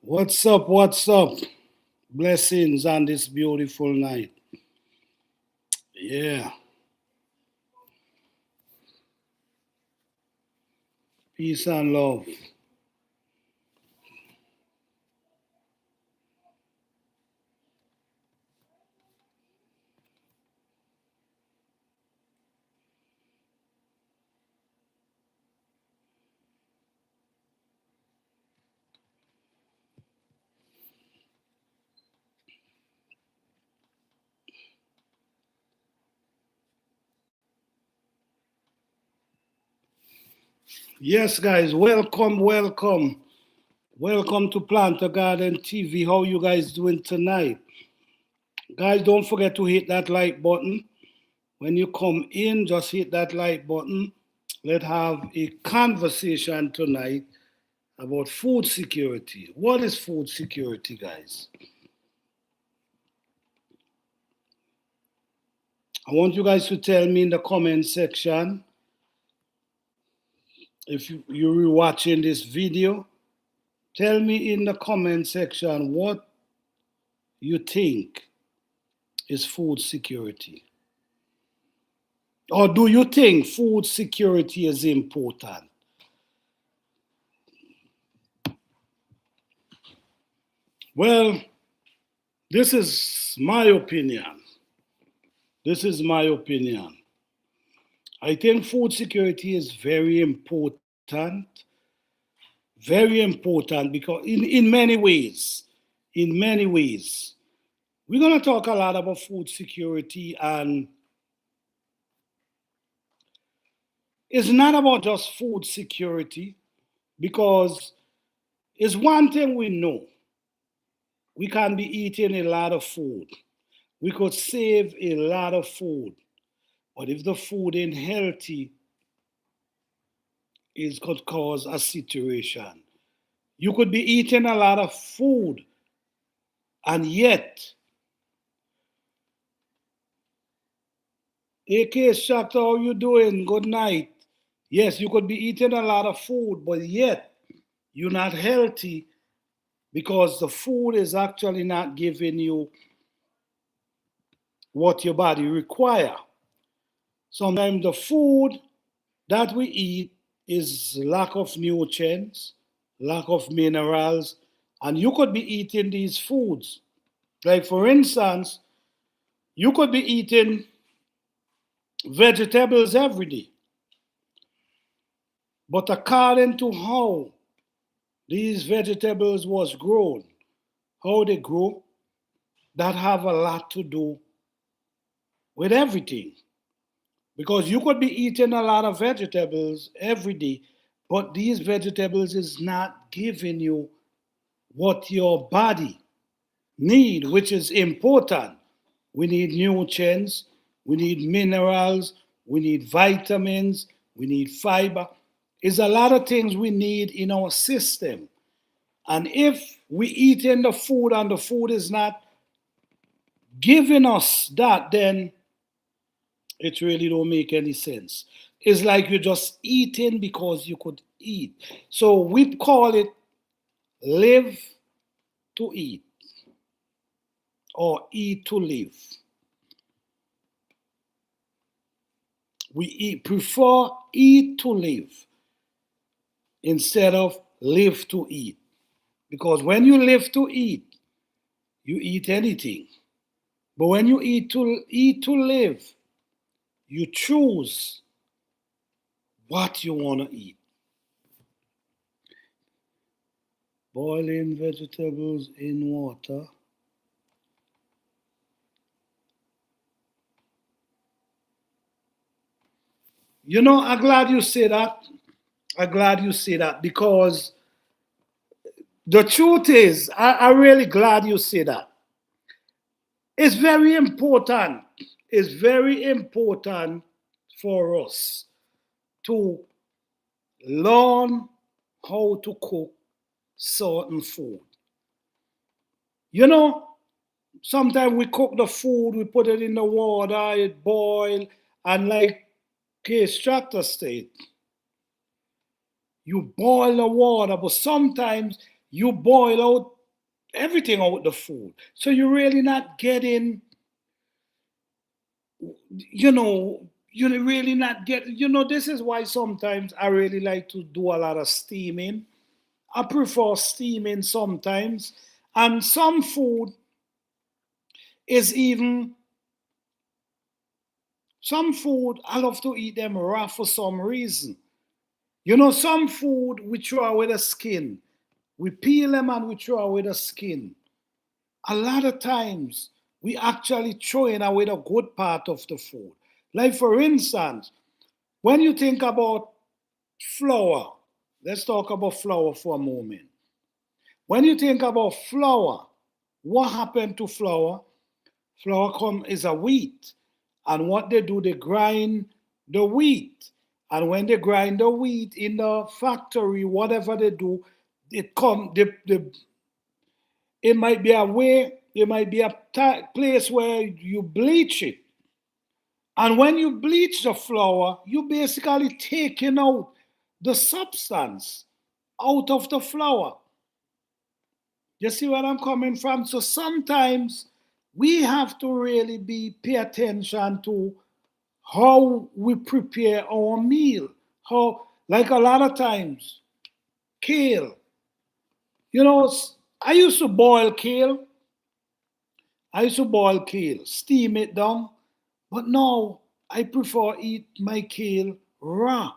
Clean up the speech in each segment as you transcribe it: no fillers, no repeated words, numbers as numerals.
What's up? What's up? Blessings on this beautiful night. Yeah. Peace and love. Yes, guys. Welcome, welcome. Welcome to Planter Garden TV. How you guys doing tonight? Guys, don't forget to hit that like button. When you come in, just hit that like button. Let's have a conversation tonight about food security. What is food security, guys? I want you guys to tell me in the comment section if you're watching this video. Tell me in the comment section what you think is food security. Or do you think food security is important? Well, this is my opinion. This is my opinion. I think food security is very important because in many ways, in many ways, we're going to talk a lot about food security, and it's not about just food security because it's one thing we know. We can be eating a lot of food. We could save a lot of food. But if the food ain't healthy, it could cause a situation. You could be eating a lot of food and yet, AK Shakta, how you doing? Good night. Yes, you could be eating a lot of food, but yet you're not healthy because the food is actually not giving you what your body require. Sometimes the food that we eat is lack of nutrients, lack of minerals, and you could be eating these foods. Like for instance, you could be eating vegetables every day, but according to how these vegetables was grown, how they grow, that have a lot to do with everything. Because you could be eating a lot of vegetables every day, but these vegetables is not giving you what your body need, which is important. We need nutrients, we need minerals, we need vitamins, we need fiber. It's a lot of things we need in our system. And if we eat in the food and the food is not giving us that, then it really don't make any sense. It's like you're just eating because you could eat. So we call it live to eat or eat to live. Prefer eat to live instead of live to eat. Because when you live to eat, you eat anything. But when you eat to live, you choose what you want to eat. Boiling vegetables in water. I'm glad you say that. I'm glad you say that because the truth is, I'm really glad you say that. It's very important. It's very important for us to learn how to cook certain food. You know, sometimes we cook the food, we put it in the water, it boil, and like Case Tractor state, you boil the water, but sometimes you boil out everything out the food. So you're really not getting, you're really not getting, this is why sometimes I really like to do a lot of steaming. I prefer steaming sometimes. And some food is even, some food I love to eat them raw for some reason. Some food we throw away the skin. We peel them and we throw away the skin. A lot of times we actually throwing away the good part of the food. Like for instance, when you think about flour, let's talk about flour for a moment. When you think about flour, what happened to flour? Flour is a wheat. And what they do, they grind the wheat. And when they grind the wheat in the factory, whatever they do, it might be a way, it might be a place where you bleach it. And when you bleach the flour, you basically taking out the substance out of the flour. You see where I'm coming from? So sometimes we have to really pay attention to how we prepare our meal. How, like a lot of times, kale. I used to boil kale. Steam it down. But now I prefer eat my kale raw.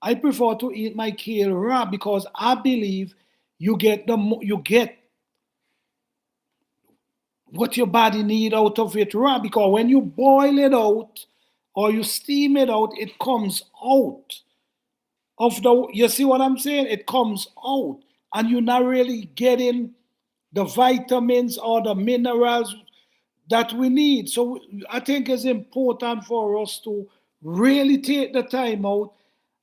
I prefer to eat my kale raw because I believe you get what your body need out of it raw. Because when you boil it out or you steam it out, it comes out of the. You see what I'm saying? It comes out, and you're not really getting the vitamins or the minerals that we need. So I think it's important for us to really take the time out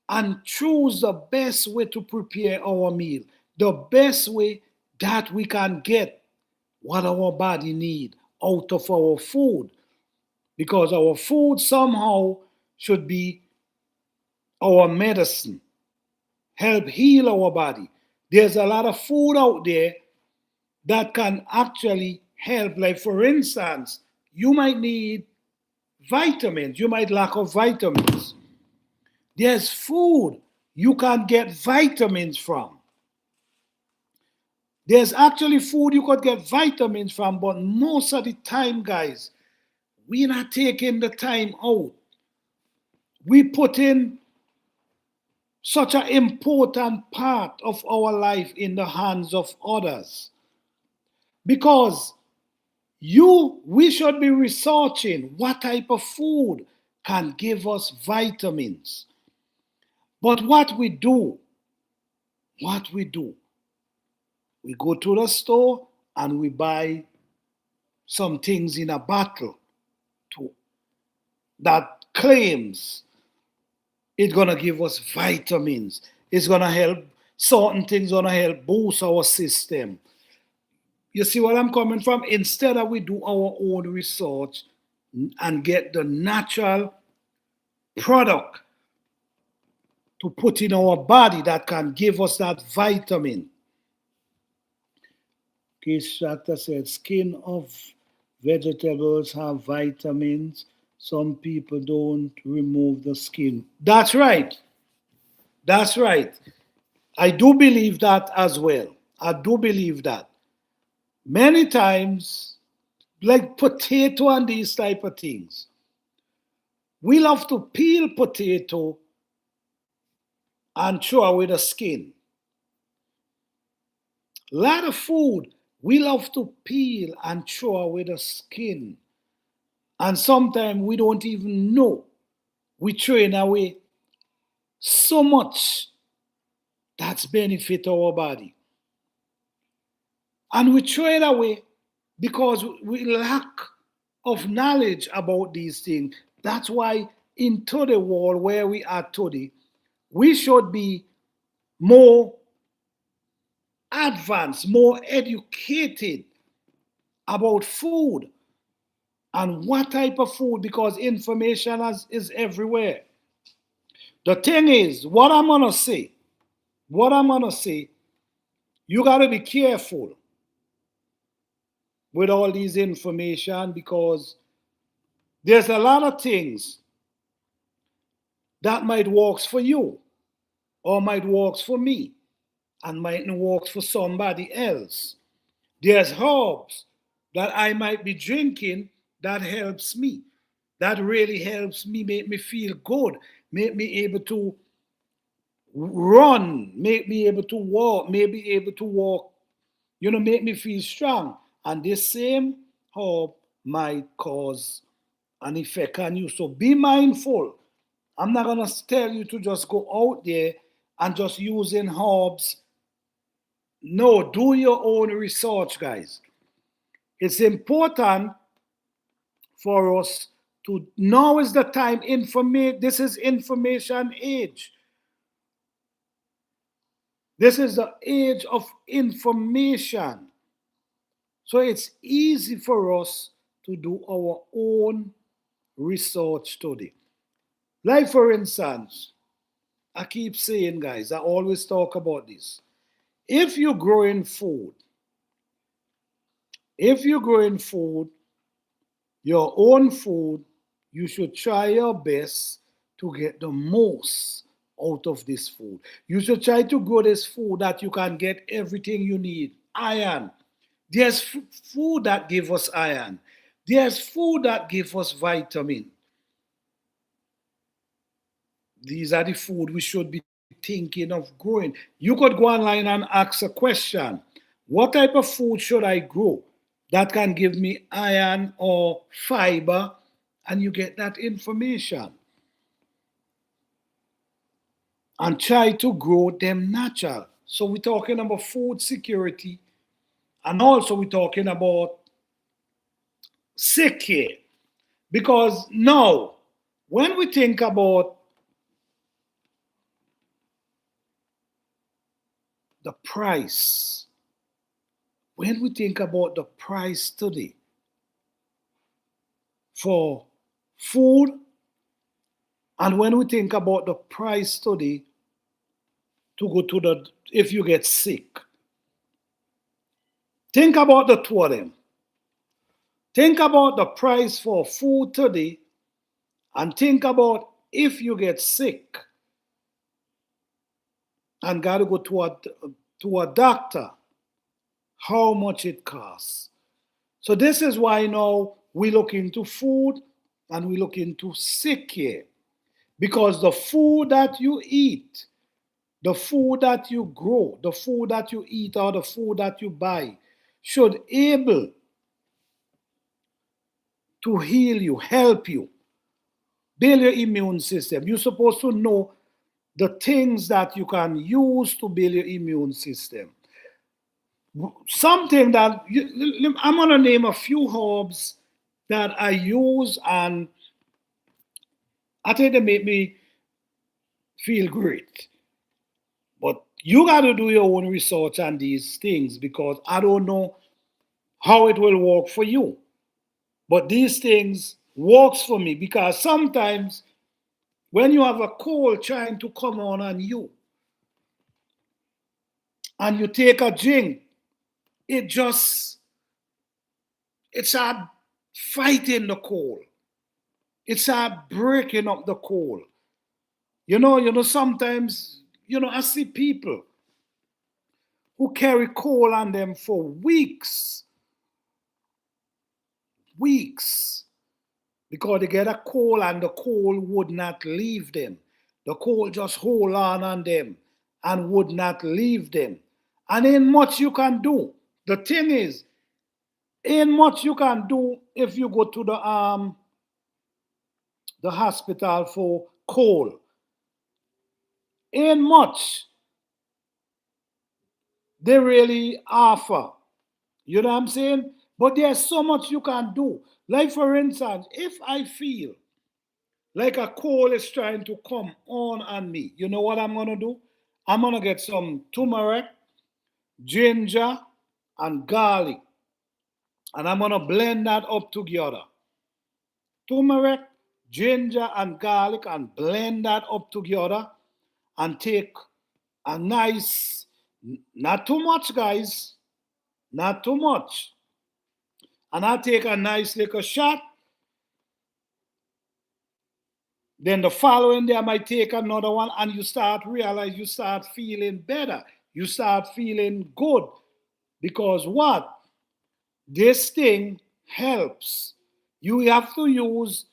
and choose the best way to prepare our meal, the best way that we can get what our body need out of our food, because our food somehow should be our medicine, help heal our body. There's a lot of food out there that can actually help. Like for instance, you might need vitamins, you might lack of vitamins. There's food you can get vitamins from. There's actually food you could get vitamins from, but most of the time, guys, we're not taking the time out. We put in such an important part of our life in the hands of others. Because we should be researching what type of food can give us vitamins. But what we do, we go to the store and we buy some things in a bottle that claims it's gonna give us vitamins. It's gonna help, certain things gonna help boost our system. You see what I'm coming from? Instead of we do our own research and get the natural product to put in our body that can give us that vitamin. Case Doctor said skin of vegetables have vitamins. Some people don't remove the skin. That's right. That's right. I do believe that as well. I do believe that. Many times, like potato and these type of things, we love to peel potato and throw away the skin. A lot of food we love to peel and throw away the skin. And sometimes we don't even know we're throwing away so much that's benefit our body. And we throw it away because we lack of knowledge about these things. That's why into the world where we are today, we should be more advanced, more educated about food and what type of food, because information is everywhere. The thing is, what I'm gonna say, You got to be careful with all these information because there's a lot of things that might works for you or might works for me and might not works for somebody else. There's herbs that I might be drinking that helps me. That really helps me, make me feel good, make me able to run, make me able to walk, make me able to walk, make me feel strong. And this same herb might cause an effect on you. So be mindful. I'm not going to tell you to just go out there and just using herbs. No, do your own research, guys. It's important for us to now is the time. This is information age. This is the age of information. So it's easy for us to do our own research study. Like for instance, I keep saying, guys, I always talk about this. If you're growing food, if you're growing food, your own food, you should try your best to get the most out of this food. You should try to grow this food that you can get everything you need. Iron. There's food that give us iron. There's food that give us vitamin. These are the food we should be thinking of growing. You could go online and ask a question. What type of food should I grow that can give me iron or fiber? And you get that information. And try to grow them natural. So we're talking about food security. And also we're talking about sick care. Because now, when we think about the price, when we think about the price today for food, and when we think about the price today to go to if you get sick, think about the two of them. Think about the price for food today and think about if you get sick and got to go to a doctor, how much it costs. So this is why now we look into food and we look into sick care. Because the food that you eat, the food that you grow, the food that you eat or the food that you buy should able to heal you, help you, build your immune system. You're supposed to know the things that you can use to build your immune system. Something that I'm going to name a few herbs that I use and I think they make me feel great. But you got to do your own research on these things because I don't know how it will work for you. But these things works for me because sometimes when you have a cold trying to come on you and you take a drink, it's a fighting the cold. It's a breaking up the cold. Sometimes, I see people who carry coal on them for weeks, because they get a coal and the coal would not leave them. The coal just hold on them and would not leave them. And ain't much you can do. The thing is, ain't much you can do if you go to the hospital for coal. Ain't much they really offer. You know what I'm saying? But there's so much you can do. Like for instance, if I feel like a coal is trying to come on me, you know what I'm gonna do? I'm gonna get some turmeric, ginger, and garlic, and I'm gonna blend that up together. Turmeric, ginger, and garlic, and blend that up together, and take a nice Not too much, guys. Not too much. And I take a nice little shot. Then the following day, I might take another one, and you start realize you start feeling better. You start feeling good. Because what? This thing helps. You have to use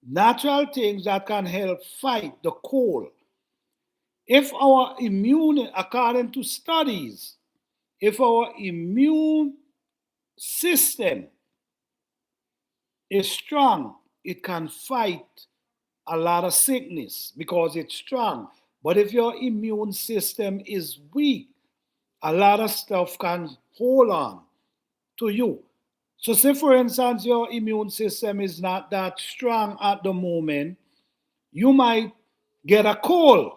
natural things that can help fight the cold. If our immune, according to studies, if our immune system is strong, it can fight a lot of sickness because it's strong. But if your immune system is weak, a lot of stuff can hold on to you. So, say for instance, your immune system is not that strong at the moment, you might get a cold,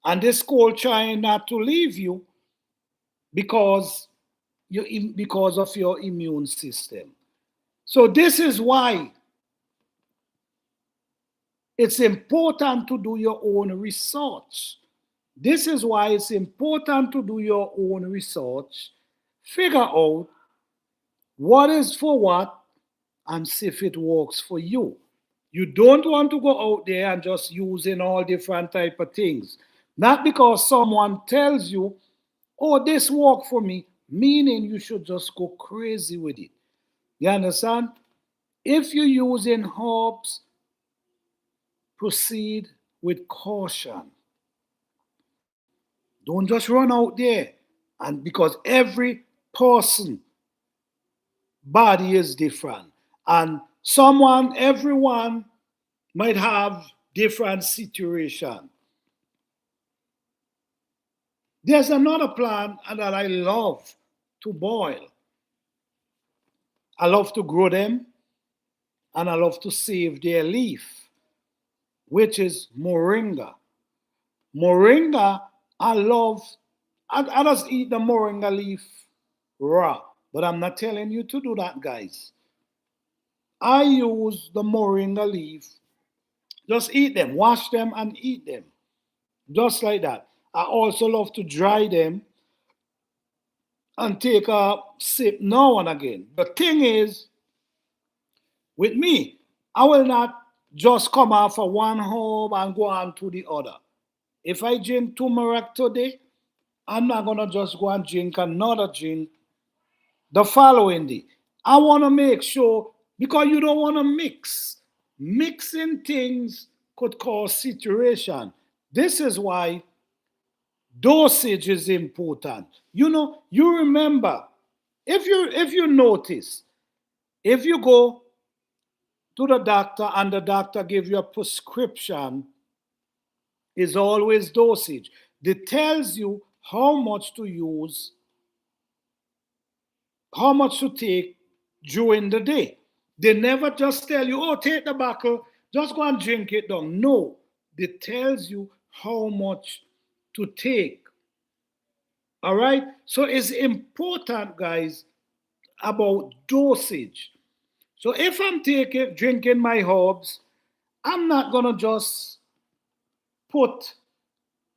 and this cold trying not to leave you because because of your immune system. So, this is why it's important to do your own research. This is why it's important to do your own research, figure out what is for what, and see if it works for you. You don't want to go out there and just using all different type of things. Not because someone tells you, oh, this work for me, meaning you should just go crazy with it. You understand? If you're using herbs, proceed with caution. Don't just run out there. And because every person body is different. And everyone might have different situation. There's another plant that I love to boil. I love to grow them and I love to save their leaf, which is moringa. Moringa, I just eat the moringa leaf raw, but I'm not telling you to do that, guys. I use the moringa leaf, just eat them, wash them and eat them, just like that. I also love to dry them and take a sip now and again. The thing is, with me, I will not just come off of one herb and go on to the other. If I drink turmeric today, I'm not gonna just go and drink another drink the following day. I want to make sure because you don't want to mix. Mixing things could cause situation. This is why dosage is important. You remember if you notice, if you go to the doctor and the doctor give you a prescription, is always dosage. It tells you how much to use, how much to take during the day. They never just tell you, oh, take the bottle, just go and drink it down. No, it tells you how much to take. All right? So it's important, guys, about dosage. So if I'm drinking my herbs, I'm not gonna just put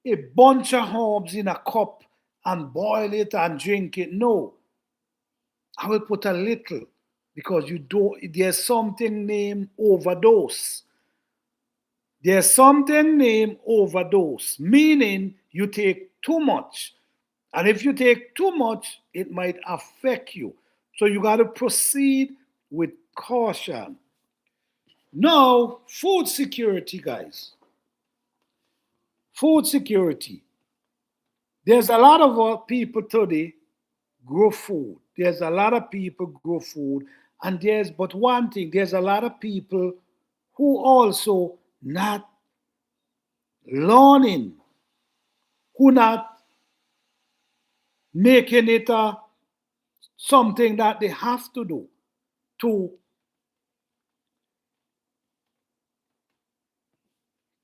a bunch of herbs in a cup and boil it and drink it. No, I will put a little because there's something named overdose. There's something named overdose, meaning you take too much. And if you take too much, it might affect you. So you got to proceed with caution. Now, food security, guys. Food security. There's a lot of people today grow food. There's a lot of people grow food. And there's but one thing, there's a lot of people who also not learning, who not making it something that they have to do to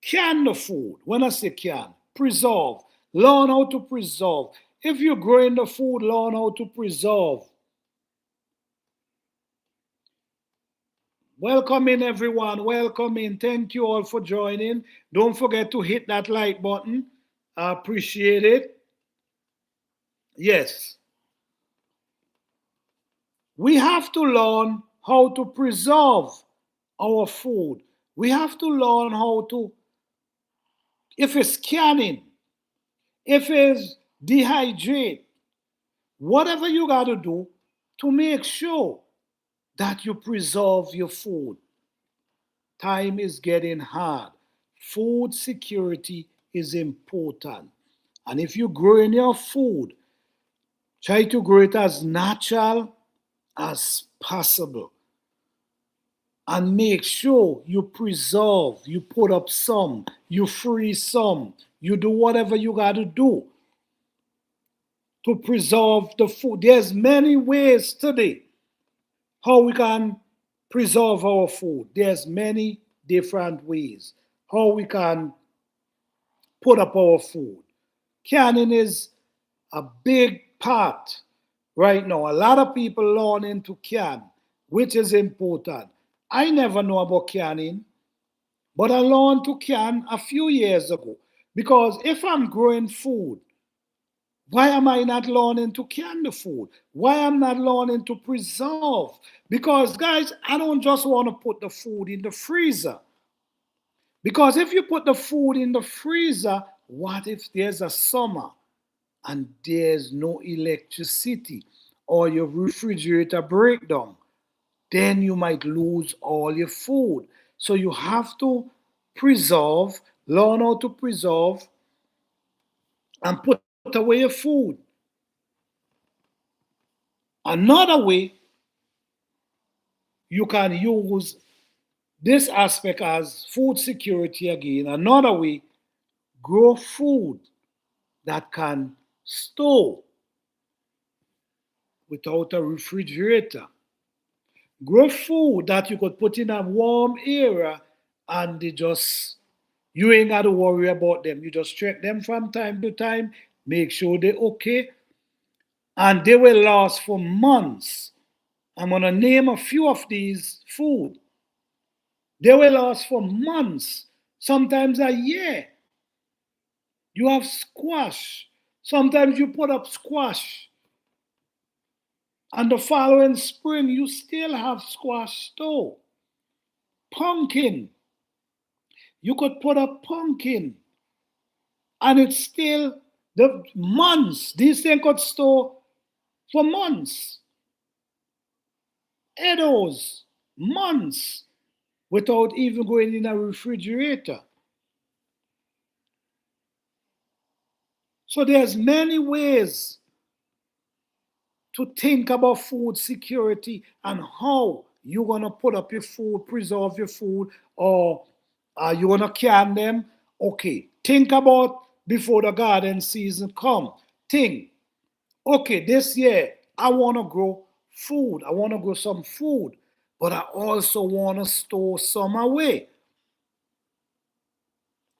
can the food. When I say can, preserve. Learn how to preserve. If you're growing the food, learn how to preserve. Welcome in, everyone. Welcome in. Thank you all for joining. Don't forget to hit that like button. I appreciate it. Yes, we have to learn how to preserve our food. We have to learn how to, if it's canning, if it's dehydrate, whatever you got to do to make sure that you preserve your food. Time is getting hard. Food security is important. And if you grow in your food, try to grow it as natural as possible. And make sure you preserve, you put up some, you freeze some, you do whatever you got to do to preserve the food. There's many ways today how we can preserve our food. There's many different ways how we can put up our food. Canning is a big part right now. A lot of people learning to can, which is important. I never know about canning, but I learned to can a few years ago. Because if I'm growing food, why am I not learning to can the food? Why am I not learning to preserve? Because guys, I don't just want to put the food in the freezer. Because if you put the food in the freezer, what if there's a summer and there's no electricity or your refrigerator breakdown? Then you might lose all your food. So you have to preserve, learn how to preserve, and put away your food. Another way you can use this aspect as food security again. Another way, grow food that can store without a refrigerator. Grow food that you could put in a warm area and they just, you ain't got to worry about them. You just check them from time to time, make sure they're okay, and they will last for months. I'm going to name a few of these food. They will last for months, sometimes a year. You have squash. Sometimes you put up squash, and the following spring you still have squash store. Pumpkin. You could put up pumpkin, and it's still the months. These things could store for months. Edos, months, without even going in a refrigerator. So there's many ways to think about food security and how you're gonna put up your food, preserve your food, or are you gonna can them? Okay, think about before the garden season come. Think, okay, this year I wanna grow food. I wanna grow some food, but I also wanna store some away.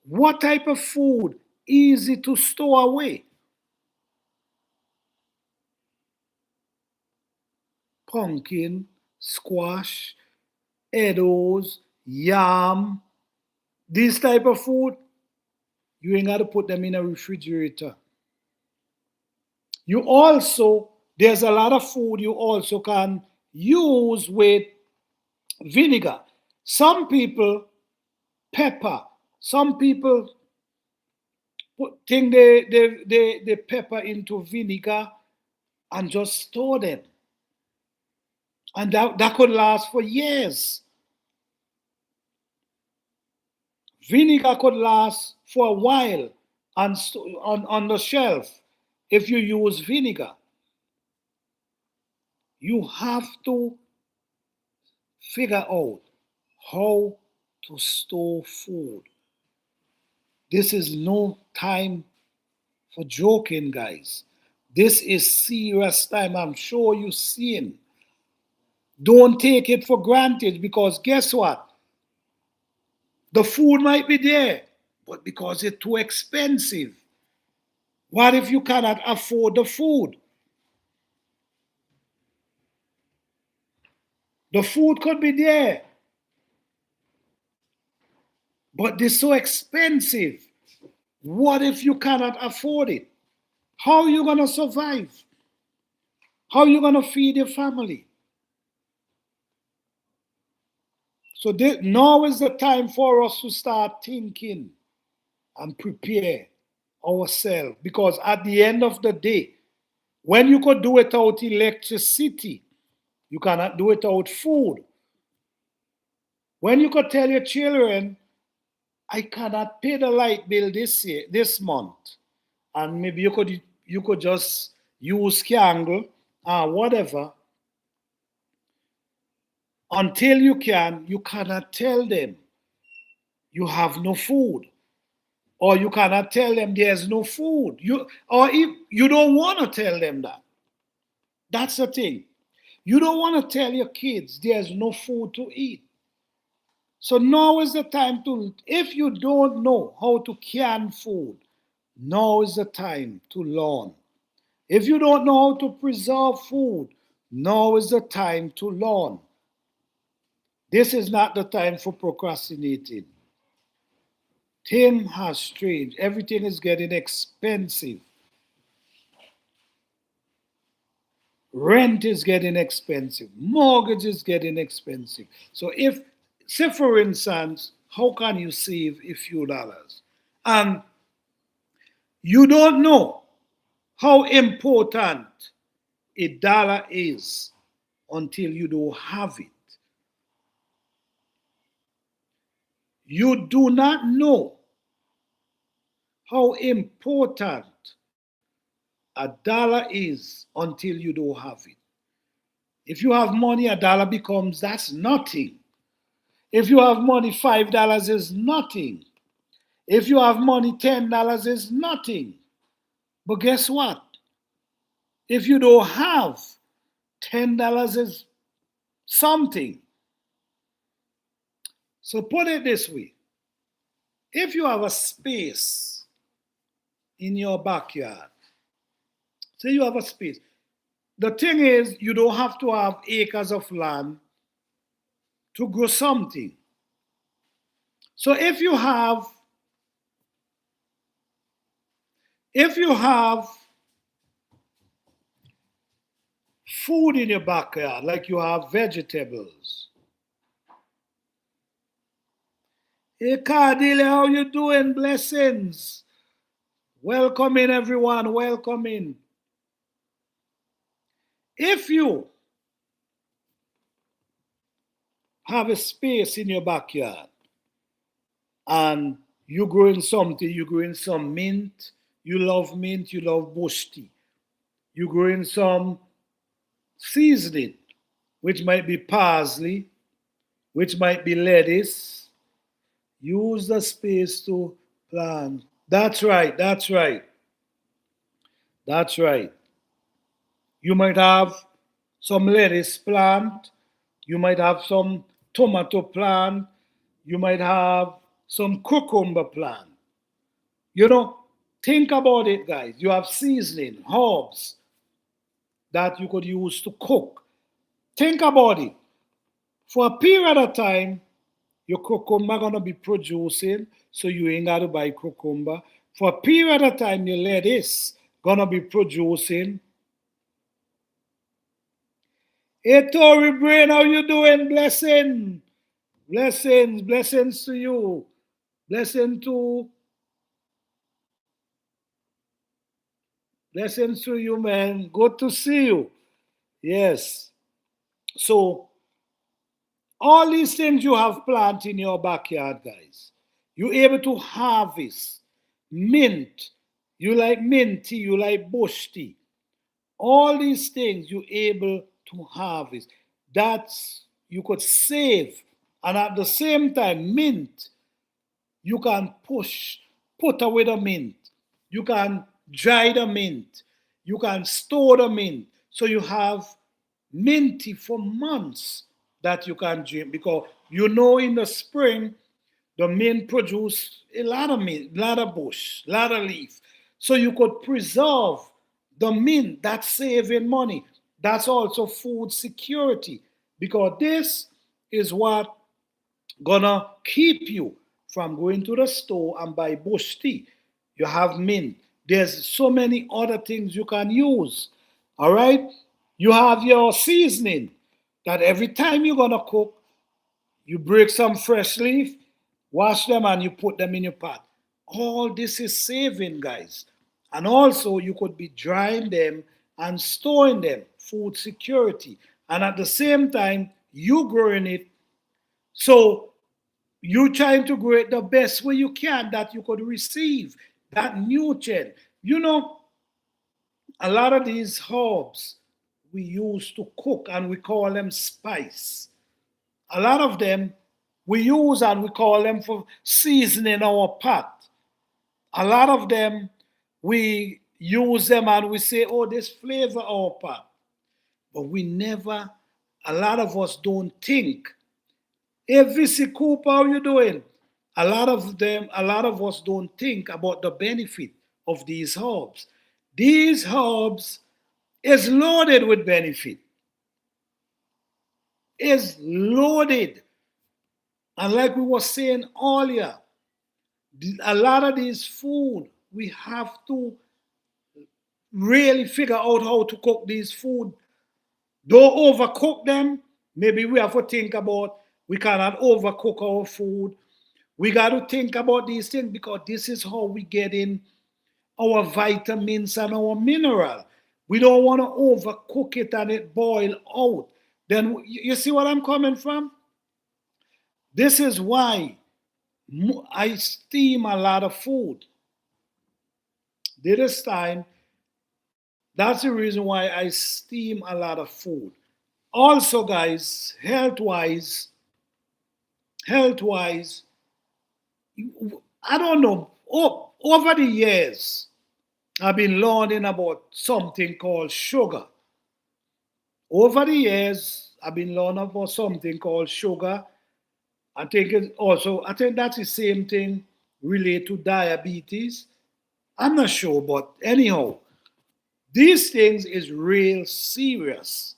What type of food easy to store away? Pumpkin, squash, edos, yam, these type of food, you ain't got to put them in a refrigerator. You also, there's a lot of food you also can use with vinegar. Some people pepper. Some people think they pepper into vinegar and just store them. And that could last for years. Vinegar could last for a while on the shelf if you use vinegar. You have to figure out how to store food. This is no time for joking, guys. This is serious time. I'm sure you've seen. Don't take it for granted because guess what? The food might be there, but because it's too expensive. What if you cannot afford the food? The food could be there, but it's so expensive. What if you cannot afford it? How are you going to survive? How are you going to feed your family? So now is the time for us to start thinking and prepare ourselves. Because at the end of the day, when you could do without electricity, you cannot do without food. When you could tell your children, I cannot pay the light bill this month, and maybe you could just use candle or whatever. Until you cannot tell them you have no food, or you cannot tell them there's no food. Or if you don't want to tell them that. That's the thing. You don't want to tell your kids there's no food to eat. So now is the time if you don't know how to can food, now is the time to learn. If you don't know how to preserve food, now is the time to learn. This is not the time for procrastinating. Things has changed. Everything is getting expensive. Rent is getting expensive. Mortgage is getting expensive. So say for instance, how can you save a few dollars? And you don't know how important a dollar is until you don't have it. You do not know how important a dollar is until you don't have it. If you have money, a dollar becomes, that's nothing. If you have money, $5 is nothing. If you have money, $10 is nothing. But guess what? If you don't have, $10 is something. So put it this way. If you have a space in your backyard, say you have a space. The thing is, you don't have to have acres of land to grow something. So if you have food in your backyard, like you have vegetables. Hey, Cardile, how you doing? Blessings. Welcome in, everyone. Welcome in. If you have a space in your backyard and you're growing something, you're growing some mint, you love bush tea. You're growing some seasoning, which might be parsley, which might be lettuce. Use the space to plant. That's right. You might have some lettuce plant. You might have some tomato plant. You might have some cucumber plant. Think about it, guys. You have seasoning, herbs that you could use to cook. Think about it. For a period of time, your cucumber gonna be producing, so you ain't gotta buy cucumber. For a period of time, your lettuce gonna be producing. Hey, Tori Brain, how you doing? Blessings to you. Blessings to you, man. Good to see you. Yes. So, all these things you have planted in your backyard, guys, you're able to harvest. Mint, you like mint tea, you like bush tea. All these things you're able to harvest. That's, you could save. And at the same time, mint, you can put away the mint. You can dry the mint. You can store the mint. So you have minty for months that you can drink, because in the spring the mint produce a lot of mint, a lot of bush, a lot of leaf. So you could preserve the mint. That's saving money. That's also food security, because this is what gonna keep you from going to the store and buy bush tea. You have mint. There's so many other things you can use. All right? You have your seasoning that every time you're going to cook, you break some fresh leaf, wash them, and you put them in your pot. All this is saving, guys. And also, you could be drying them and storing them, food security. And at the same time, you growing it. So you trying to grow it the best way you can that you could receive that nutrient. You know, a lot of these herbs we use to cook and we call them spice. A lot of them we use and we call them for seasoning our pot. A lot of them we use them and we say, oh, this flavor our pot. But we never, a lot of us don't think. Hey, Visi Cooper, how you doing? A lot of us don't think about the benefit of these herbs. These herbs is loaded with benefit. Is loaded. And like we were saying earlier, a lot of these food, we have to really figure out how to cook these food. Don't overcook them. Maybe we have to think about we cannot overcook our food. We got to think about these things because this is how we get in our vitamins and our mineral. We don't want to overcook it and it boil out. Then you see what I'm coming from? This is why I steam a lot of food. This time, that's the reason why I steam a lot of food. Also, guys, health wise, I don't know. Over the years, I've been learning about something called sugar. Over the years, I've been learning about something called sugar. I think that's the same thing related to diabetes. I'm not sure, but anyhow, these things is real serious.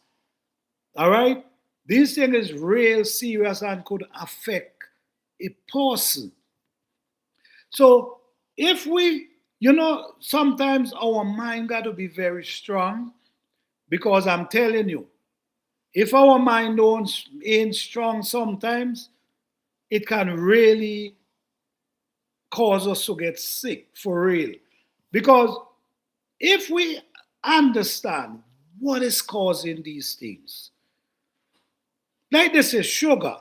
All right? This thing is real serious and could affect a person. So if we, sometimes our mind got to be very strong because I'm telling you, if our mind ain't strong sometimes, it can really cause us to get sick for real. Because if we understand what is causing these things, like this is sugar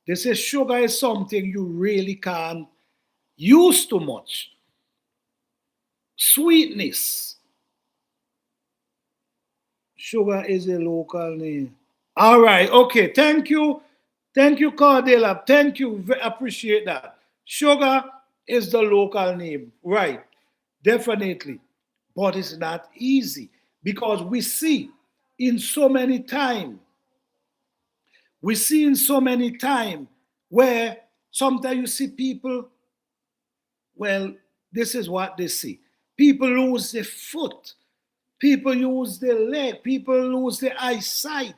is something you really can't use too much. Sweetness. Sugar is a local name. All right, okay. Thank you. Thank you, Cardella. Thank you. Appreciate that. Sugar is the local name. Right. Definitely. But it's not easy because in so many time, we see in so many time where sometimes you see people, well, this is what they see. People lose their foot. People lose their leg. People lose their eyesight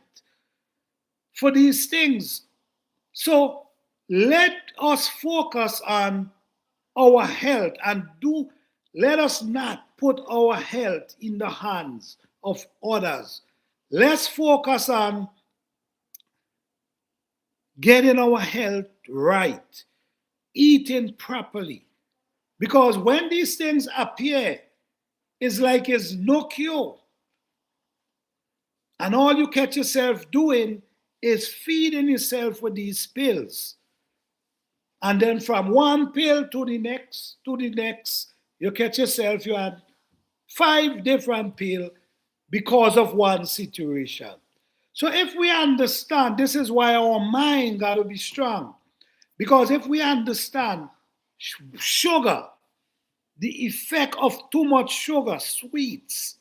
for these things. So let us focus on our health and let us not put our health in the hands of others. Let's focus on getting our health right, eating properly. Because when these things appear, it's like it's no cure. And all you catch yourself doing is feeding yourself with these pills. And then from one pill to the next, you catch yourself, you had 5 different pills because of one situation. So if we understand, this is why our mind got to be strong. Because if we understand sugar, the effect of too much sugar, sweets,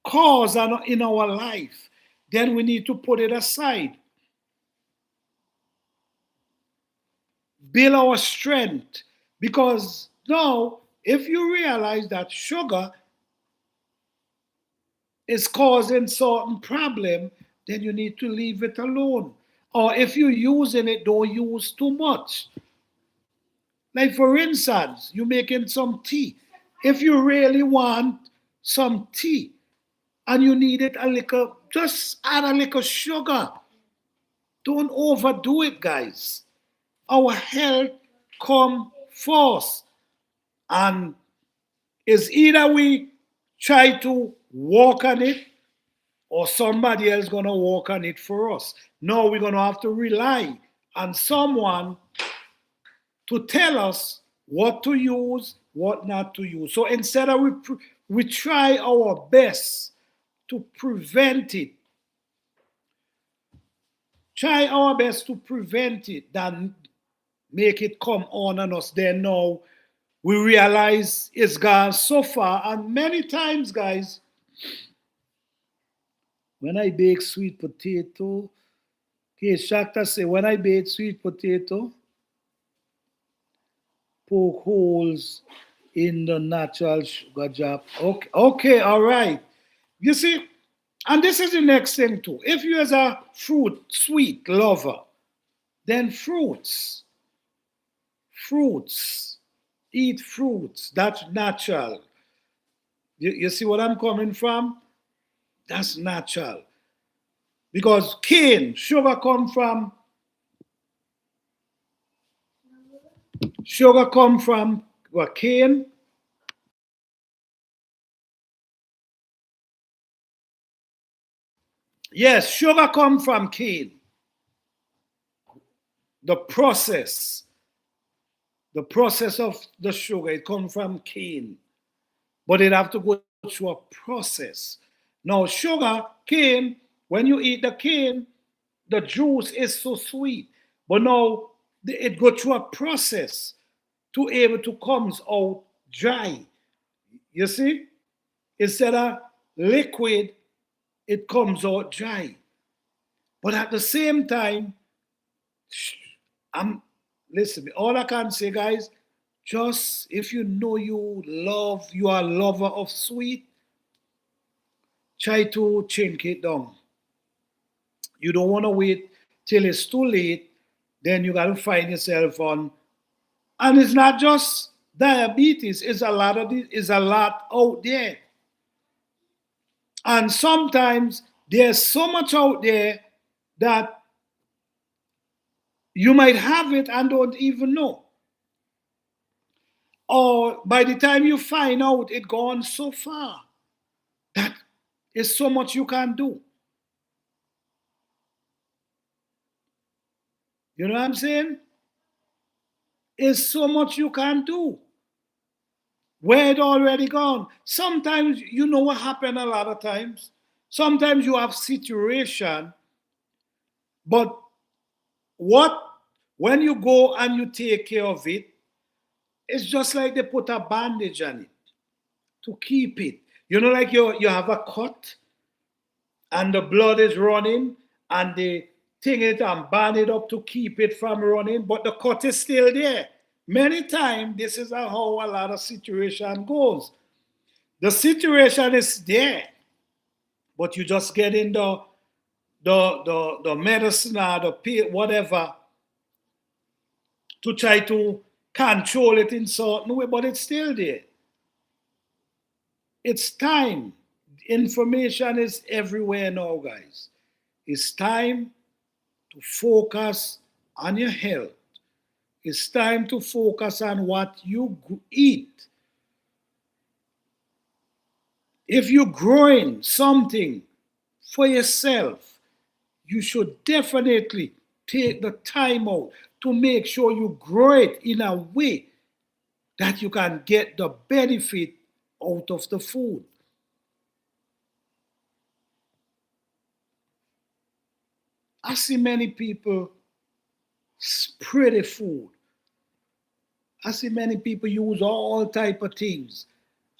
cause in our life, then we need to put it aside. Build our strength. Because now, if you realize that sugar is causing certain problem, then you need to leave it alone. Or if you're using it, don't use too much. Like for instance, you're making some tea. If you really want some tea and you need it a little, just add a little sugar. Don't overdo it, guys. Our health come first. And it's either we try to walk on it or somebody else gonna walk on it for us. No, we're gonna have to rely on someone to tell us what to use, what not to use. So instead of we try our best to prevent it, try our best to prevent it than make it come on us. Then now we realize it's gone so far. And many times, guys, when I bake sweet potato, okay, Shakta say, when I bake sweet potato, poke holes in the natural sugar jar. Okay, okay, all right. You see, and this is the next thing too. If you as a fruit sweet lover, then fruits, eat fruits. That's natural. You see what I'm coming from? That's natural. Because cane, sugar come from what, cane? Yes, sugar come from cane. The process, the process of the sugar, it come from cane. But it have to go through a process. Now, sugar, cane, when you eat the cane, the juice is so sweet. But now it go through a process to able to comes out dry. You see? Instead of liquid, it comes out dry. But at the same time, I'm listen, all I can say, guys, just if you know you are a lover of sweet, try to chink it down. You don't want to wait till it's too late, then you gotta find yourself on. And it's not just diabetes, it's a lot out there. And sometimes there's so much out there that you might have it and don't even know. Or by the time you find out, it gone so far that is so much you can do. You know what I'm saying? Is so much you can do. Where it already gone. Sometimes you know what happened a lot of times. Sometimes you have situation, but what when you go and you take care of it, it's just like they put a bandage on it to keep it. You know, like you have a cut and the blood is running and they thing it and band it up to keep it from running, but the cut is still there. Many times, this is how a lot of situation goes. The situation is there, but you just get in the medicine or the pill, whatever, to try to control it in certain way, but it's still there. It's time. Information is everywhere now, guys. It's time to focus on your health. It's time to focus on what you eat. If you're growing something for yourself, you should definitely take the time out to make sure you grow it in a way that you can get the benefit out of the food. I see many people spray the food. I see many people use all type of things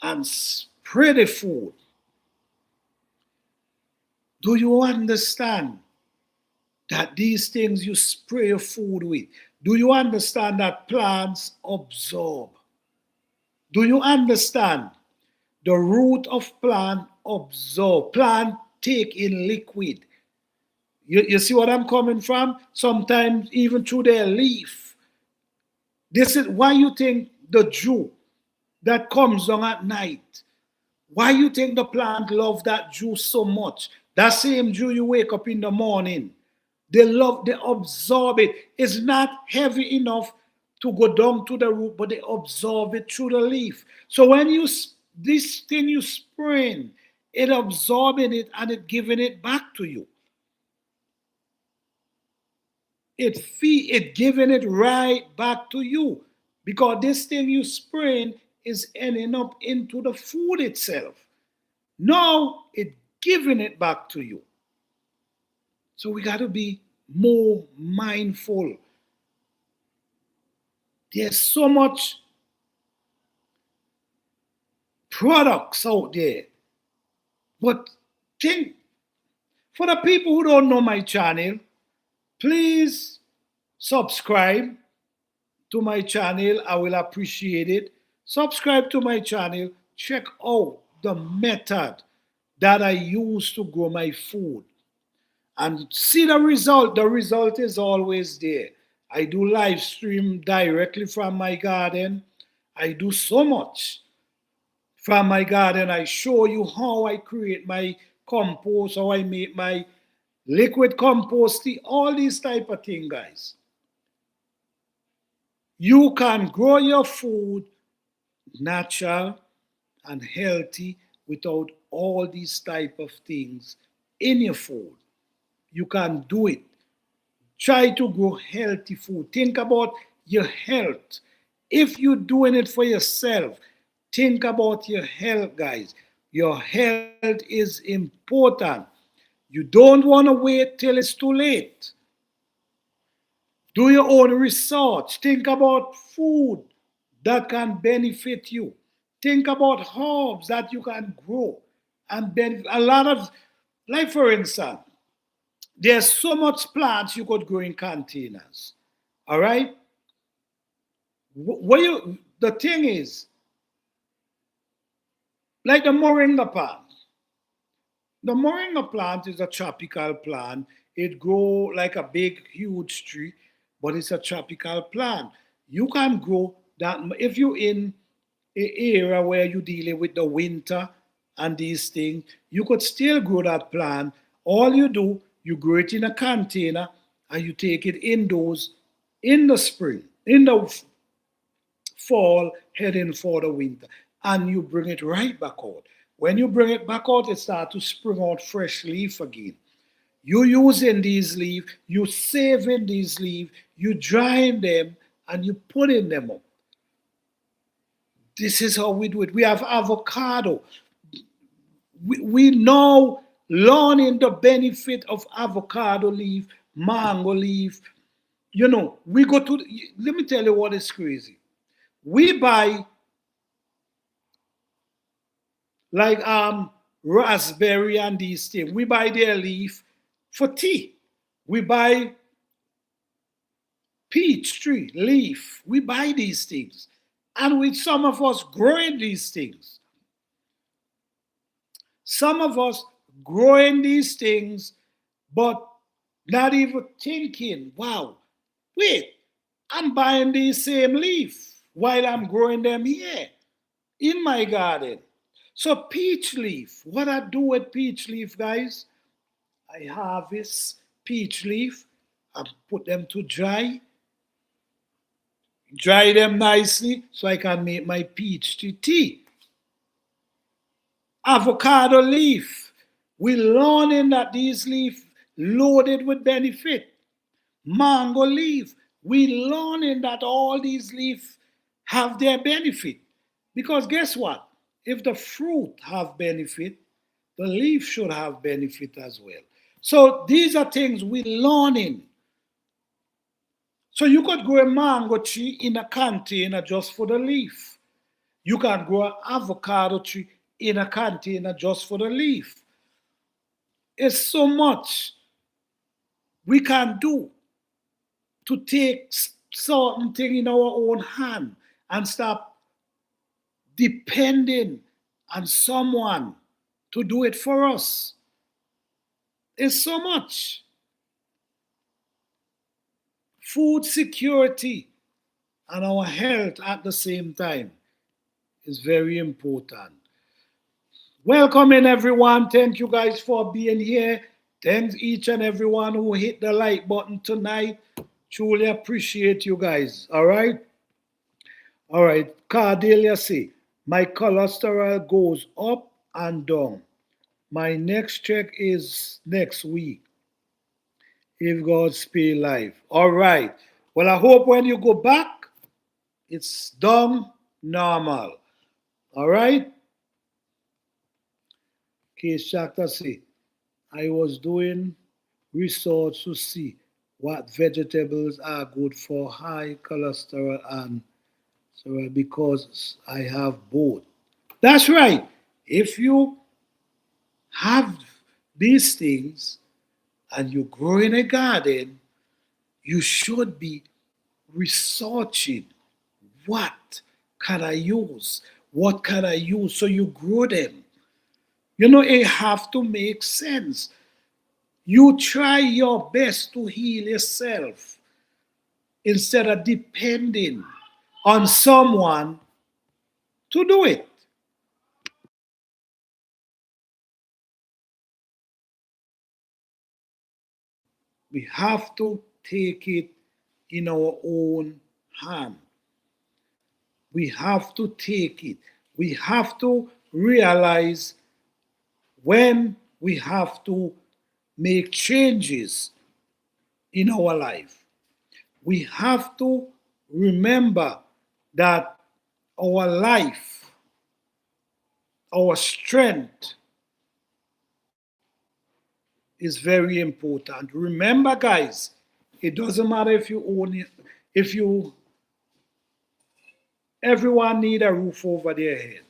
and spray the food. Do you understand that these things you spray your food with? Do you understand that plants absorb? Do you understand the root of plant absorb? Plant take in liquid. You see what I'm coming from? Sometimes even through their leaf. This is why you think the Jew that comes down at night. Why you think the plant love that juice so much? That same juice you wake up in the morning, they absorb it. It's not heavy enough to go down to the root, but they absorb it through the leaf. So when this thing you spraying, it absorbing it and it giving it back to you. It giving it right back to you because this thing you spraying is ending up into the food itself. Now it giving it back to you. So we got to be more mindful. There's so much products out there. But think, for the people who don't know my channel, please subscribe to my channel. I will appreciate it. Subscribe to my channel. Check out the method that I use to grow my food. And see the result. The result is always there. I do live stream directly from my garden. I do so much from my garden. I show you how I create my compost, how I make my liquid compost, all these type of things, guys. You can grow your food natural and healthy without all these type of things in your food. You can do it. Try to grow healthy food. Think about your health. If you're doing it for yourself, think about your health, guys. Your health is important. You don't want to wait till it's too late. Do your own research. Think about food that can benefit you. Think about herbs that you can grow and benefit. A lot of, like for instance, there's so much plants you could grow in containers. All right? The thing is, like the moringa plant. The moringa plant is a tropical plant. It grows like a big, huge tree, but it's a tropical plant. You can grow that if you're in an area where you're dealing with the winter and these things, you could still grow that plant. All you do, you grow it in a container and you take it indoors in the spring, in the fall, heading for the winter, and you bring it right back out. When you bring it back out, it starts to spring out fresh leaf again. You using these leaves, you saving these leaves, you drying them, and you putting them up. This is how we do it. We have avocado. We now learning the benefit of avocado leaf, mango leaf. You know, we go to, let me tell you what is crazy. We buy like raspberry and these things. We buy their leaf for tea. We buy peach tree leaf. We buy these things. And with some of us growing these things. Some of us growing these things, but not even thinking, wow, wait, I'm buying these same leaf while I'm growing them here in my garden. So peach leaf, what I do with peach leaf, guys, I harvest peach leaf and put them to dry them nicely so I can make my peach tea. Avocado leaf, we learning that these leaves loaded with benefit. Mango leaf, we learning that all these leaves have their benefit. Because guess what? If the fruit have benefit, the leaf should have benefit as well. So these are things we learning. So you could grow a mango tree in a container just for the leaf. You can grow an avocado tree in a container just for the leaf. It's so much we can do to take certain thing in our own hand and stop depending on someone to do it for us. It's so much. Food security and our health at the same time is very important. Welcome in everyone. Thank you guys for being here. Thanks each and everyone who hit the like button tonight. Truly appreciate you guys. All right. All right. Cardelia say, my cholesterol goes up and down. My next check is next week. If God spare life. All right. Well, I hope when you go back, it's done normal. All right. Case Shakta say, I was doing research to see what vegetables are good for high cholesterol and so because I have both. That's right. If you have these things and you grow in a garden, you should be researching what can I use? What can I use? So you grow them. You know, it have to make sense. You try your best to heal yourself instead of depending on someone to do it. We have to take it in our own hand. We have to take it. We have to realize when we have to make changes in our life. We have to remember that our life, our strength is very important. Remember, guys, it doesn't matter if you own it, if you, everyone need a roof over their head.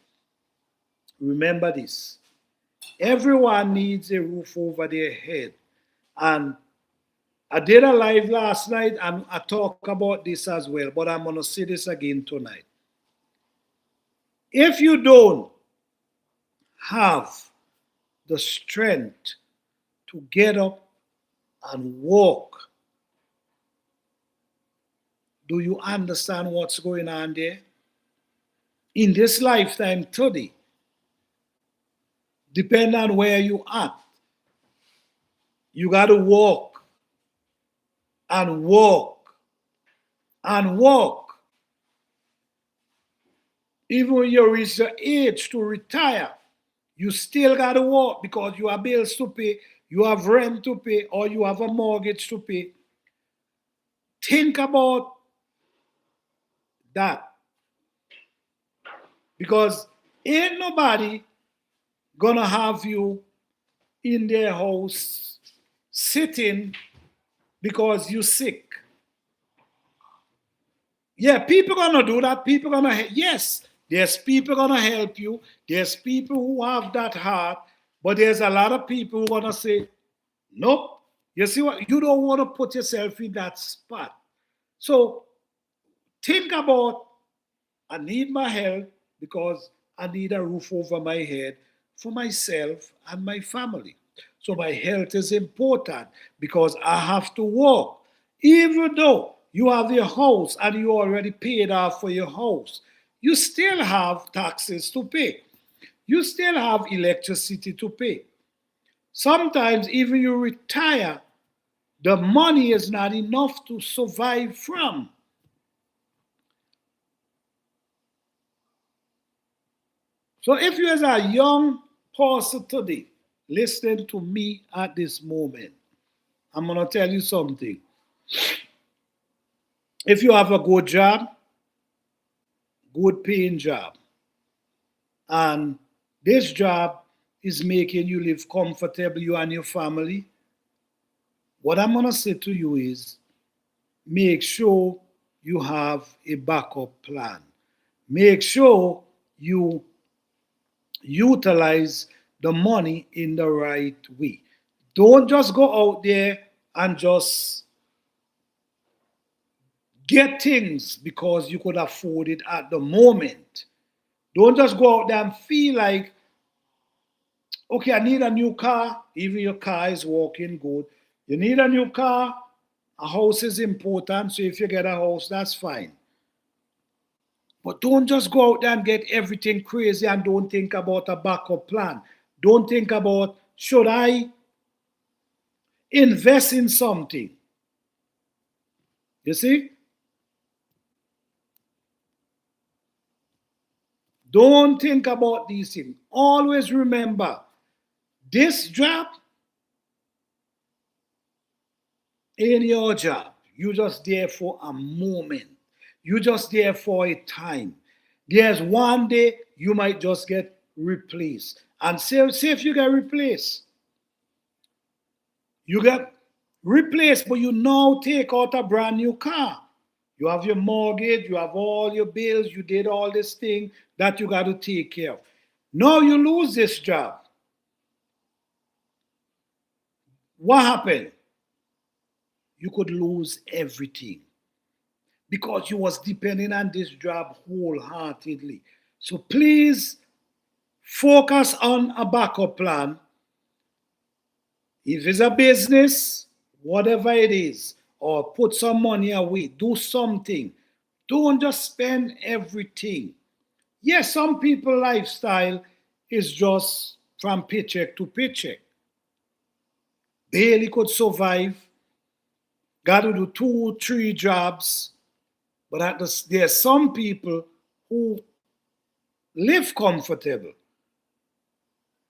Remember this. Everyone needs a roof over their head. And I did a live last night and I talk about this as well, but I'm going to say this again tonight. If you don't have the strength to get up and walk, do you understand what's going on there? In this lifetime today, depending on where you are, you got to walk and walk and walk. Even when you reach the age to retire, you still got to work because you have bills to pay, you have rent to pay, or you have a mortgage to pay. Think about that because ain't nobody gonna have you in their house sitting because you sick. Yeah, people gonna do that. People gonna yes, there's people gonna help you. There's people who have that heart, but there's a lot of people who gonna say, nope. You see what? You don't want to put yourself in that spot. So think about I need my help because I need a roof over my head for myself and my family. So my health is important because I have to walk. Even though you have your house and you already paid off for your house, you still have taxes to pay. You still have electricity to pay. Sometimes even you retire, the money is not enough to survive from. So if you as a young person today listening to me at this moment, I'm going to tell you something. If you have a good job, good paying job, and this job is making you live comfortably, you and your family, what I'm going to say to you is make sure you have a backup plan. Make sure you utilize the money in the right way. Don't just go out there and just get things because you could afford it at the moment. Don't just go out there and feel like, okay, I need a new car, even your car is working good. You need a new car, a house is important, so if you get a house, that's fine. But don't just go out there and get everything crazy and don't think about a backup plan. Don't think about, should I invest in something? You see? Don't think about these things. Always remember this job ain't your job. You just there for a moment. You just there for a time. There's one day you might just get replaced. And say if you get replaced, you get replaced, but you now take out a brand new car. You have your mortgage, you have all your bills, you did all this thing that you got to take care of. Now you lose this job. What happened? You could lose everything because you was depending on this job wholeheartedly. So please focus on a backup plan. If it's a business, whatever it is, or put some money away, do something. Don't just spend everything. Yes, some people lifestyle is just from paycheck to paycheck. Barely could survive. Got to do 2, 3 jobs. But there's some people who live comfortable.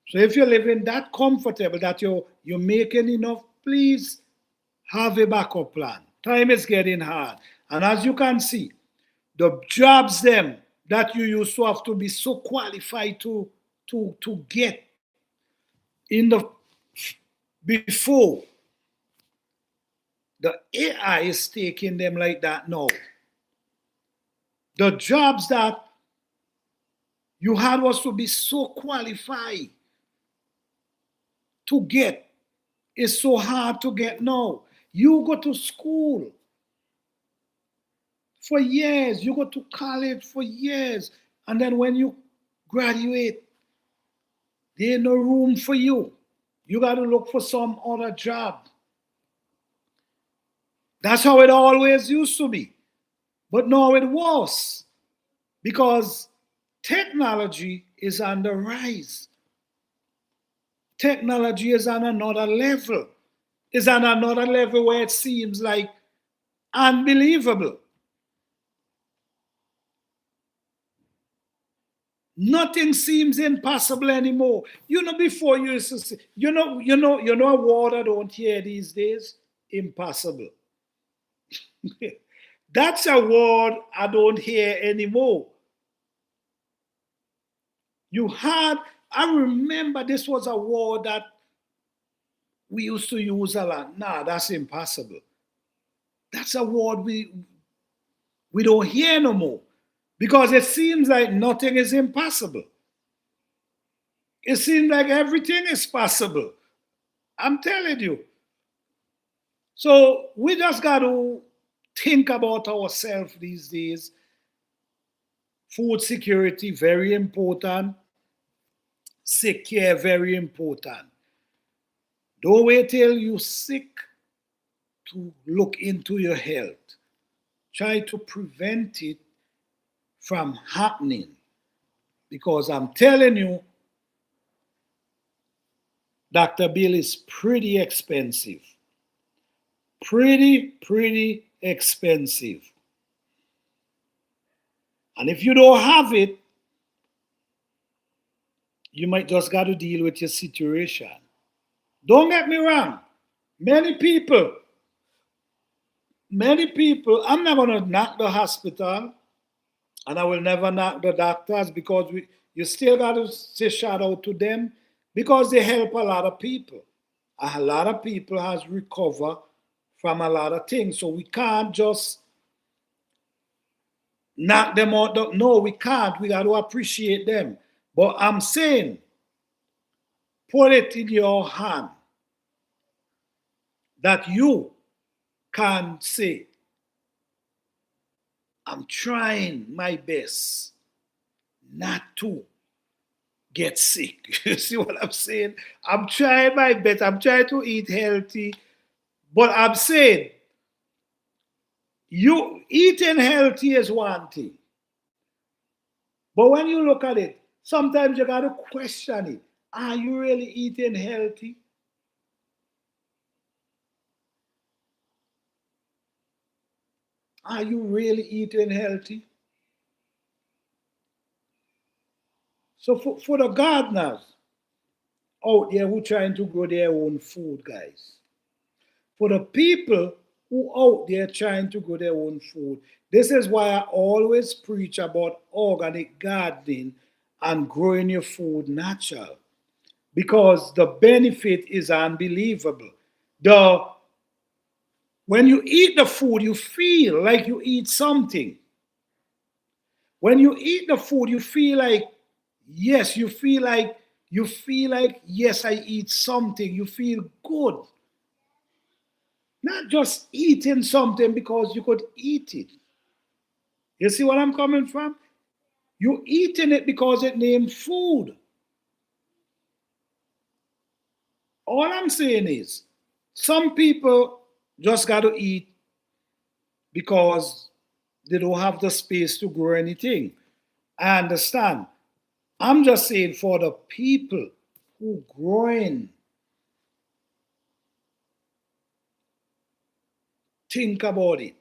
So if you're living that comfortable, that you're making enough, please have a backup plan. Time is getting hard. And as you can see, the jobs them that you used to have to be so qualified to get in the before, the AI is taking them like that now. The jobs that you had was to be so qualified to get. It's so hard to get now. You go to school for years, you go to college for years, and then when you graduate, there's no room for you. You got to look for some other job. That's how it always used to be. But now it was because technology is on the rise. Technology is on another level. It's on another level where it seems like unbelievable. Nothing seems impossible anymore. You know, before you used to say, a word I don't hear these days? Impossible. That's a word I don't hear anymore. I remember this was a word that we used to use a lot. Nah, that's impossible. That's a word we don't hear no more because it seems like nothing is impossible. It seems like everything is possible. I'm telling you. So we just got to think about ourselves these days. Food security, very important. Sick care, very important. Don't wait till you're sick to look into your health. Try to prevent it from happening. Because I'm telling you, Dr. Bill is pretty expensive. Pretty expensive. And if you don't have it, you might just got to deal with your situation. Don't get me wrong. Many people, I'm not going to knock the hospital and I will never knock the doctors because you still got to say shout out to them because they help a lot of people. A lot of people has recovered from a lot of things. So we can't just knock them out. No, we can't. We got to appreciate them. But I'm saying, put it in your hand that you can say, I'm trying my best not to get sick. You see what I'm saying? I'm trying my best. I'm trying to eat healthy. But I'm saying, you eating healthy is one thing. But when you look at it, sometimes you got to question it. Are you really eating healthy? Are you really eating healthy? So for the gardeners out there who trying to grow their own food, guys, for the people who out there trying to grow their own food, this is why I always preach about organic gardening and growing your food natural, because the benefit is unbelievable. The When you eat the food, you feel like you eat something. When you eat the food, you feel like, yes, you feel like yes, I eat something. You feel good. Not just eating something because you could eat it. You see what I'm coming from? You eating it because it named food. All I'm saying is some people just got to eat because they don't have the space to grow anything. I understand. I'm just saying for the people who growing, think about it.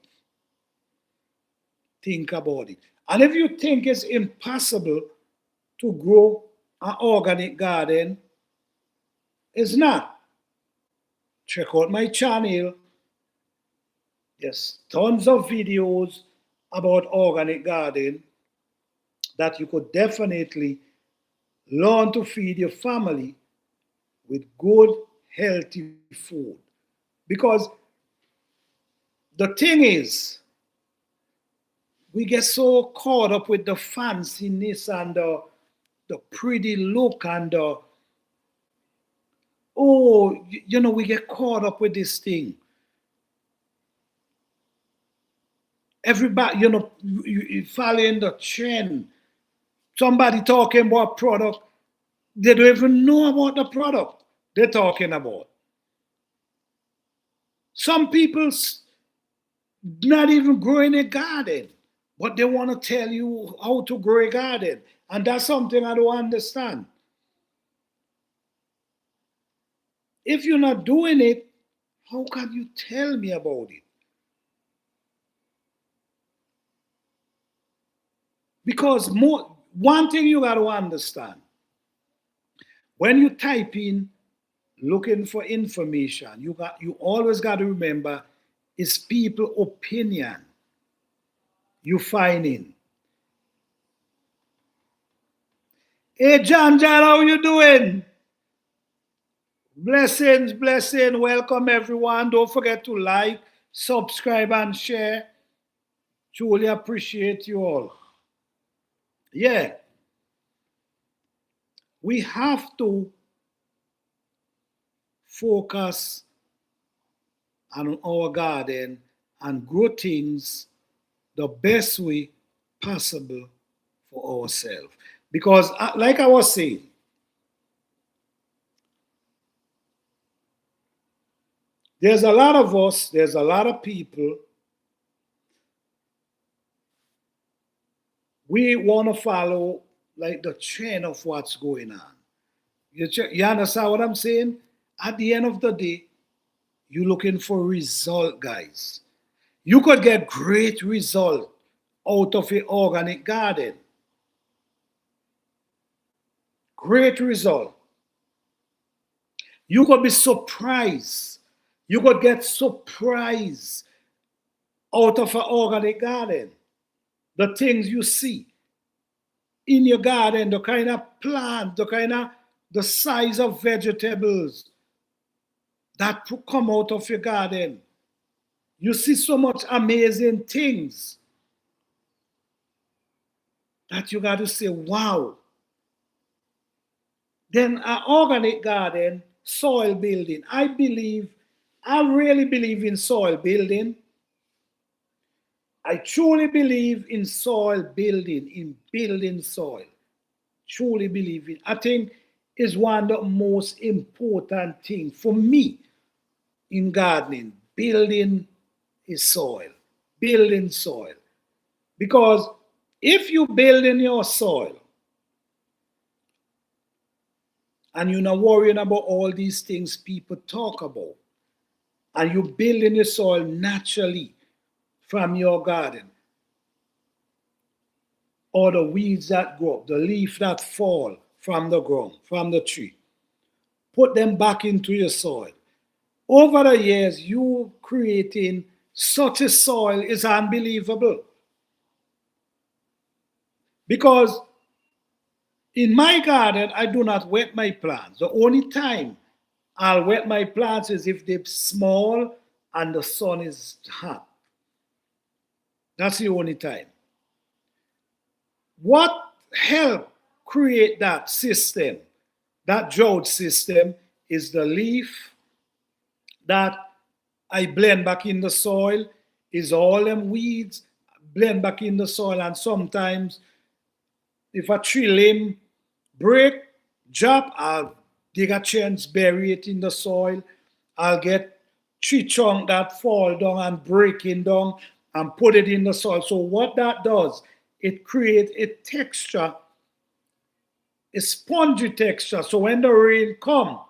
Think about it. And if you think it's impossible to grow an organic garden, it's not. Check out my channel. There's tons of videos about organic garden that you could definitely learn to feed your family with good, healthy food. Because the thing is, we get so caught up with the fanciness and the pretty look and we get caught up with this thing. Everybody, you following the trend. Somebody talking about product, they don't even know about the product they're talking about. Some people not even growing a garden, but they want to tell you how to grow a garden. And that's something I don't understand. If you're not doing it, how can you tell me about it? Because one thing you got to understand, when you type in looking for information, you always got to remember it's people opinion you find in. Hey John, how you doing? Blessings, blessing. Welcome everyone. Don't forget to like, subscribe, and share. Truly appreciate you all. Yeah, we have to focus on our garden and grow things the best way possible for ourselves. Because, like I was saying, there's a lot of us, there's a lot of people, we want to follow like the trend of what's going on. You understand what I'm saying? At the end of the day, you're looking for result, guys. You could get great result out of an organic garden. Great result. You could be surprised. You could get surprised out of an organic garden. The things you see in your garden, the kind of plant, the size of vegetables that come out of your garden. You see so much amazing things that you got to say, wow. Then an organic garden, soil building. I really believe in soil building. I truly believe in soil building, in building soil. Truly believe in. I think is one of the most important things for me in gardening. Building is soil. Building soil. Because If you build in your soil and you're not worrying about all these things people talk about, and you build in your soil naturally from your garden, or the weeds that grow up, the leaf that fall from the ground, from the tree, put them back into your soil. Over the years, you creating such a soil is unbelievable. Because in my garden, I do not wet my plants. The only time I'll wet my plants is if they're small and the sun is hot. That's the only time. What helped create that system, that drought system, is the leaf that I blend back in the soil, is all them weeds blend back in the soil, and sometimes if a tree limb break, drop, I'll dig a chance, bury it in the soil. I'll get tree trunk that fall down and breaking down and put it in the soil. So what that does, it creates a texture, a spongy texture. So when the rain come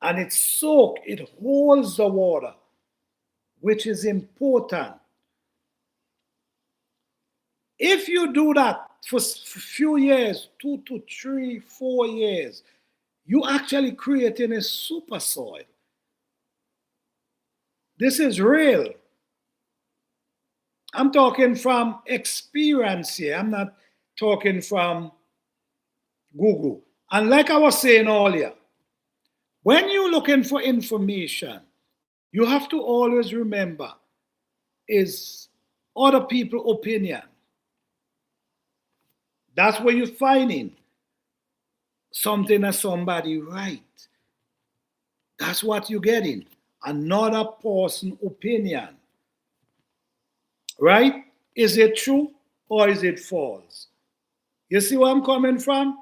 and it soak, it holds the water, which is important. If you do that for a few years, 2 to 3, 4 years, you actually creating a super soil. This is real. I'm talking from experience here. I'm not talking from Google. And like I was saying earlier, when you're looking for information, you have to always remember is other people's opinion. That's where you're finding something that somebody right. That's what you're getting. Another person's opinion. Right? Is it true or is it false? You see where I'm coming from?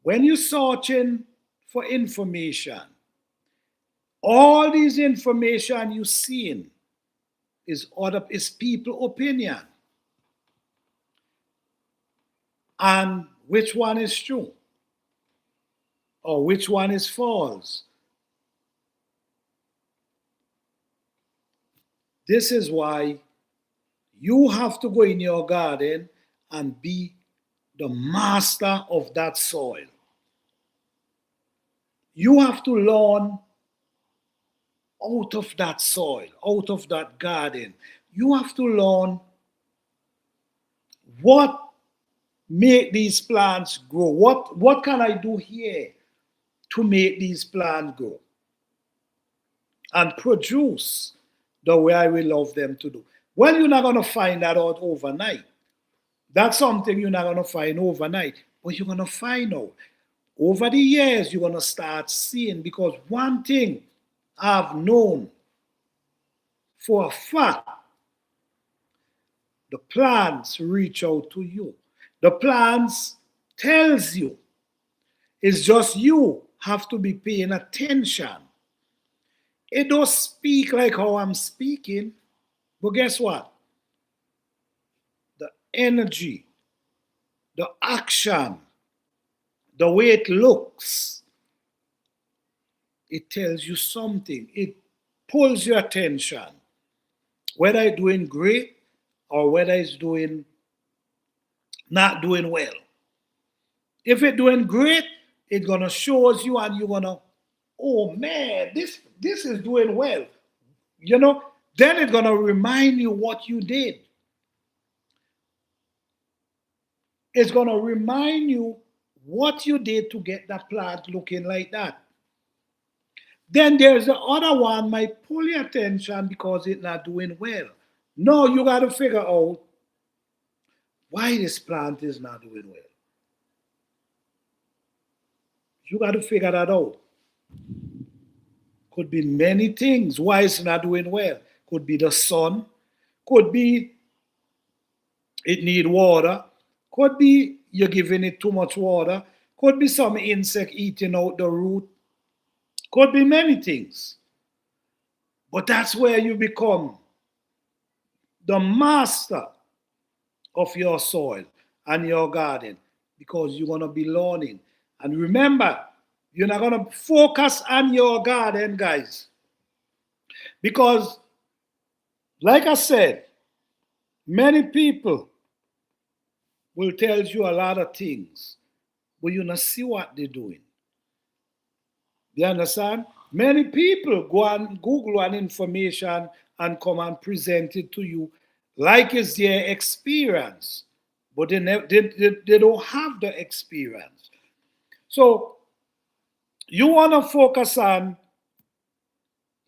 When you're searching for information, all these information you're seeing is people opinion. And which one is true? Or which one is false? This is why you have to go in your garden and be the master of that soil. You have to learn out of that soil, out of that garden. You have to learn what make these plants grow. What can I do here to make these plants grow and produce the way I will love them to do? Well, you're not going to find that out overnight. That's something you're not going to find overnight, but you're going to find out. Over the years, you're going to start seeing, because one thing I've known for a fact, the plants reach out to you. The plants tells you. It's just you have to be paying attention. It don't speak like how I'm speaking, but guess what? The energy, the action, the way it looks, it tells you something. It pulls your attention. Whether it's doing great or whether it's doing not doing well. If it's doing great, it's gonna shows you and you're gonna, oh man, this is doing well. You know, then it's gonna remind you what you did. It's gonna remind you what you did to get that plant looking like that. Then there's the other one might pull your attention because it's not doing well. No, you got to figure out why this plant is not doing well. You got to figure that out. Could be many things why it's not doing well. Could be the sun. Could be it need water. Could be you're giving it too much water. Could be some insect eating out the root. Could be many things. But that's where you become the master of your soil and your garden because you're going to be learning. And remember, you're not going to focus on your garden, guys, because, like I said, many people will tell you a lot of things, but you not see what they're doing. You understand? Many people go and Google an information and come and present it to you like it's their experience, but they don't have the experience. So you want to focus on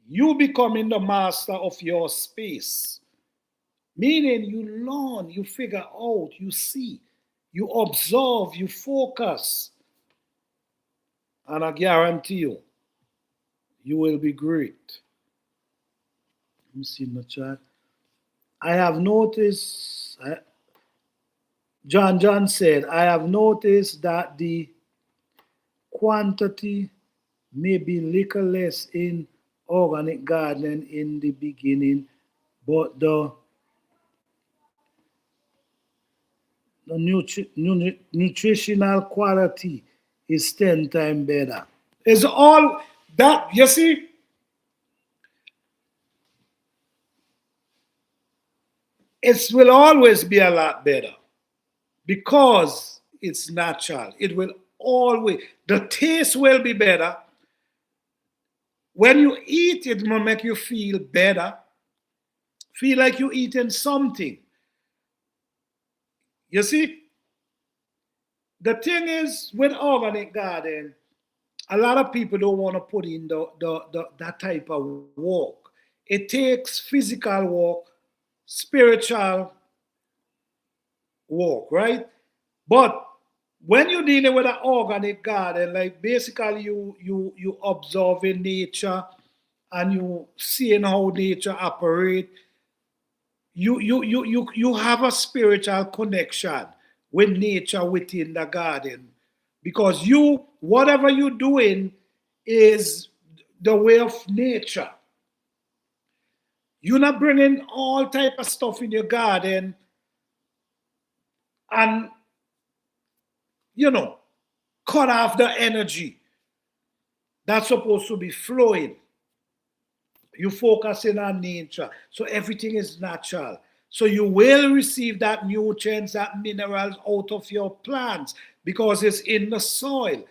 you becoming the master of your space, meaning you learn, you figure out, you see, you observe, you focus, and I guarantee you, you will be great. Let me see in the chat. I have noticed, John said, I have noticed that the quantity may be little less in organic gardening in the beginning, but the nutritional quality is 10 times better. It's all that, you see, it will always be a lot better because it's natural. It will always, the taste will be better. When you eat, it will make you feel better, feel like you're eating something. You see, the thing is with organic garden, a lot of people don't want to put in that type of work. It takes physical work, spiritual work, right? But when you're dealing with an organic garden, like basically you observing nature and you seeing how nature operate, you have a spiritual connection with nature within the garden because you whatever you're doing is the way of nature. You're not bringing all type of stuff in your garden and you know cut off the energy that's supposed to be flowing. You focusing on nature, so everything is natural. So you will receive that nutrients, that minerals out of your plants because it's in the soil.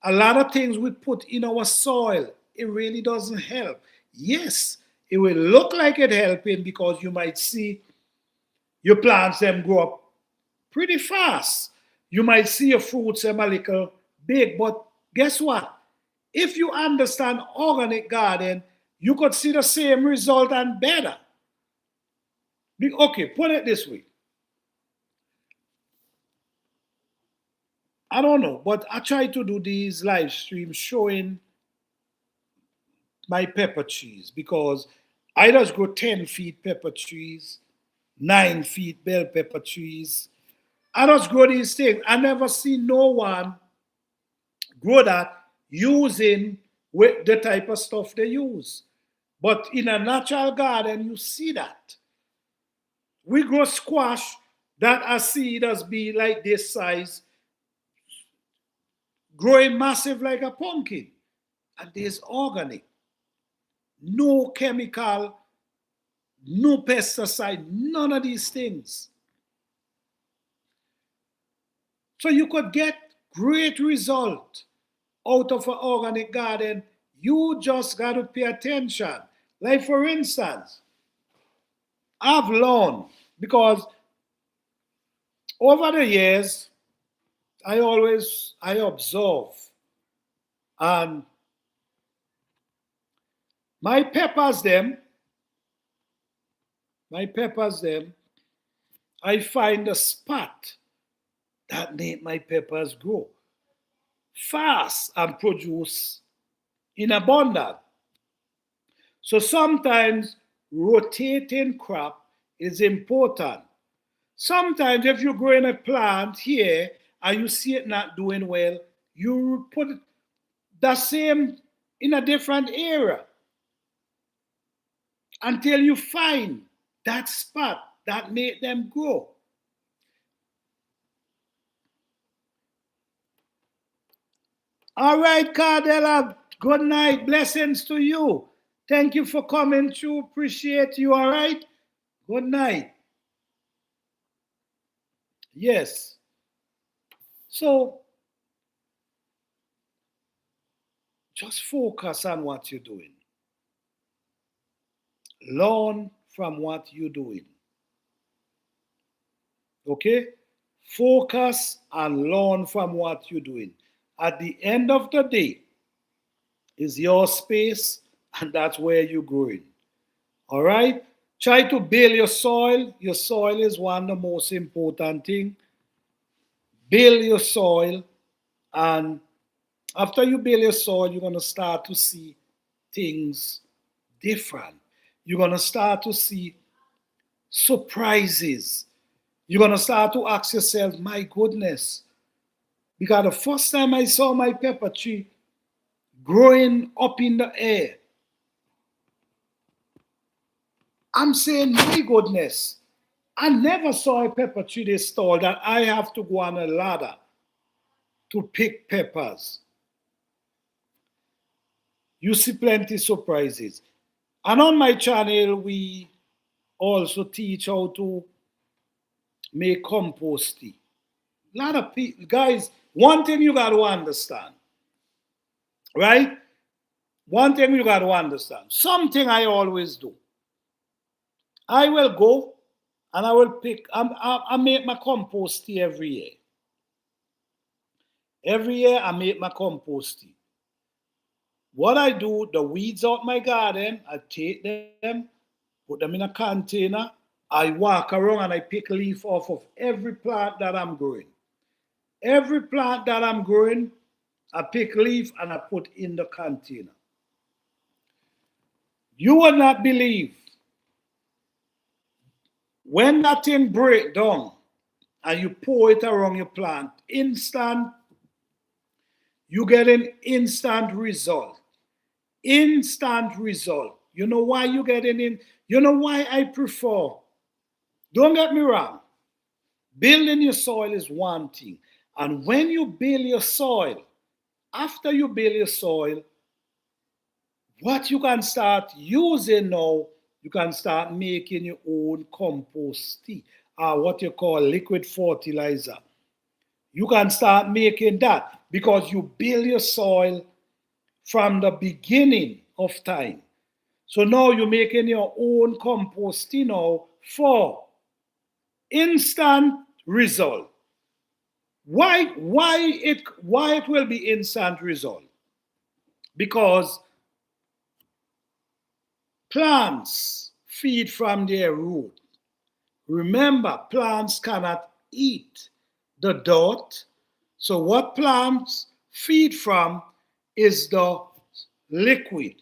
A lot of things we put in our soil, it really doesn't help. Yes, it will look like it helping because you might see your plants them grow up pretty fast. You might see your fruits them a little big, but guess what? If you understand organic garden, you could see the same result and better. Okay, put it this way. I don't know, but I try to do these live streams showing my pepper trees because I just grow 10 feet pepper trees, 9 feet bell pepper trees. I just grow these things. I never see no one grow that using with the type of stuff they use. But in a natural garden, you see that. We grow squash that a seed has been like this size, growing massive like a pumpkin. And there's organic. No chemical, no pesticide, none of these things. So you could get great result out of an organic garden. You just got to pay attention. Like for instance, I've learned because over the years, I observe and my peppers them, I find a spot that make my peppers grow fast and produce in abundance. So sometimes rotating crop is important. Sometimes if you're growing a plant here and you see it not doing well, you put the same in a different area until you find that spot that made them grow. All right, Cardella. Good night. Blessings to you. Thank you for coming through. Appreciate you. All right. Good night. Yes. So just focus on what you're doing. Learn from what you're doing. Okay? Focus and learn from what you're doing. At the end of the day, is your space, and that's where you're growing. All right? Try to build your soil. Your soil is one of the most important things. Build your soil, and after you build your soil, you're going to start to see things different. You're going to start to see surprises. You're going to start to ask yourself, my goodness, because the first time I saw my pepper tree growing up in the air, I'm saying, my goodness, I never saw a pepper tree this tall that I have to go on a ladder to pick peppers. You see plenty surprises. And on my channel, we also teach how to make compost tea. A lot of people, guys, one thing you got to understand, right? One thing you got to understand. Something I always do. I will go and I will pick, I make my compost tea every year. Every year I make my compost tea. What I do, the weeds out my garden, I take them, put them in a container, I walk around and I pick leaf off of every plant that I'm growing. Every plant that I'm growing, I pick leaf and I put in the container. You would not believe when that thing break down and you pour it around your plant, you get an instant result. Instant result. You know why you get an in? You know why I prefer? Don't get me wrong. Building your soil is one thing. And when you build your soil, after you build your soil, what you can start using now, you can start making your own compost tea, or what you call liquid fertilizer. You can start making that because you build your soil from the beginning of time. So now you're making your own compost tea now for instant result. Why it will be instant result? Because plants feed from their root. Remember, plants cannot eat the dirt. So what plants feed from is the liquid.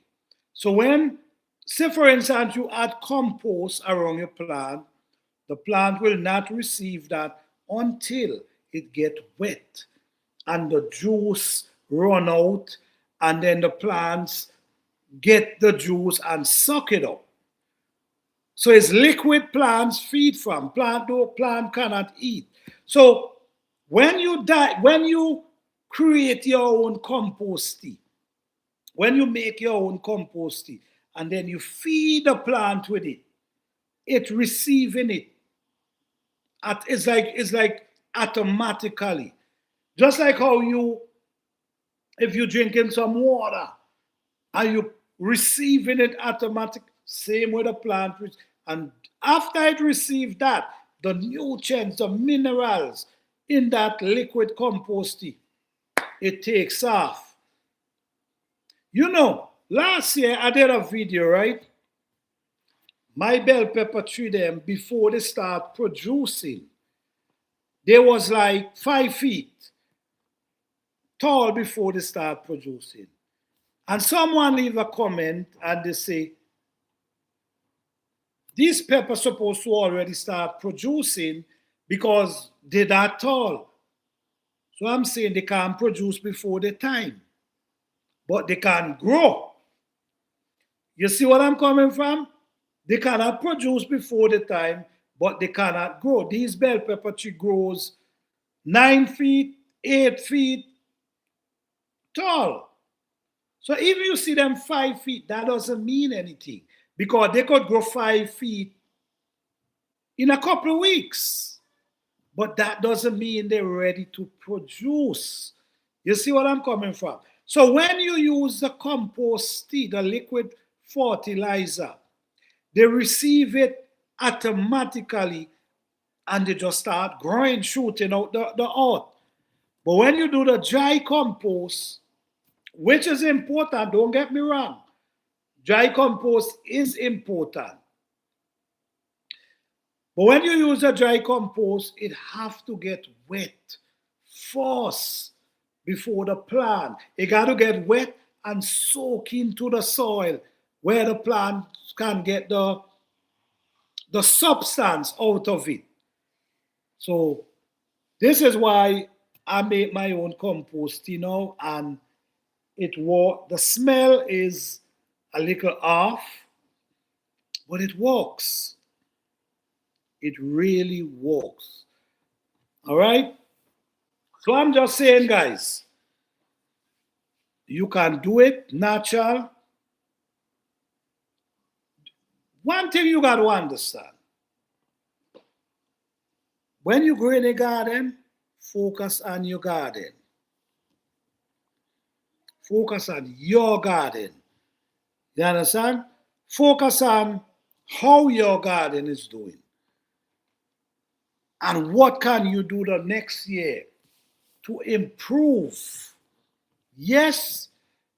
So when, say for instance, you add compost around your plant, the plant will not receive that until it get wet and the juice run out, and then the plants get the juice and suck it up. So it's liquid plants feed from. Plant cannot eat. So when you create your own compost tea, when you make your own compost tea, and then you feed the plant with it, it receiving it. It's like automatically. Just like how if you're drinking some water and you receiving it automatic, same with the plant. And after it receives that, the nutrients, the minerals in that liquid compost tea, it takes off. You know, last year I did a video, right? My bell pepper tree them, before they start producing, they was like 5 feet tall before they start producing. And someone leave a comment and they say, these peppers supposed to already start producing because they're that tall. So I'm saying they can't produce before the time, but they can grow. You see what I'm coming from? They cannot produce before the time, but they cannot grow. These bell pepper tree grows 9 feet, 8 feet, tall. So if you see them 5 feet, that doesn't mean anything because they could grow 5 feet in a couple of weeks. But that doesn't mean they're ready to produce. You see what I'm coming from? So when you use the compost tea, the liquid fertilizer, they receive it automatically and they just start growing, shooting out the earth. But when you do the dry compost, which is important, don't get me wrong, dry compost is important. But when you use a dry compost, it have to get wet first before the plant. It got to get wet and soak into the soil where the plant can get the substance out of it. So this is why I make my own compost, and the smell is a little off, but it works. It really works. All right? So I'm just saying, guys, you can do it natural. One thing you got to understand, when you grow in a garden, focus on your garden. Focus on your garden. You understand? Focus on how your garden is doing. And what can you do the next year to improve? Yes,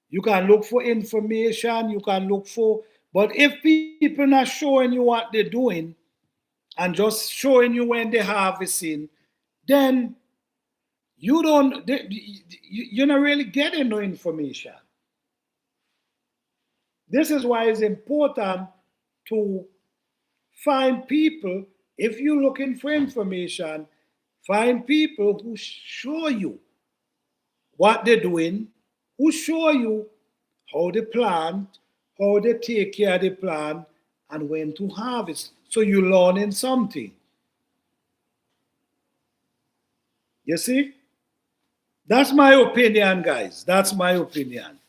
you can look for information, but if people not showing you what they're doing and just showing you when they're harvesting, then you're not really getting no information. This is why it's important to find people, if you're looking for information, find people who show you what they're doing, who show you how they plant, how they take care of the plant, and when to harvest. So you're learning something. You see? That's my opinion, guys. That's my opinion.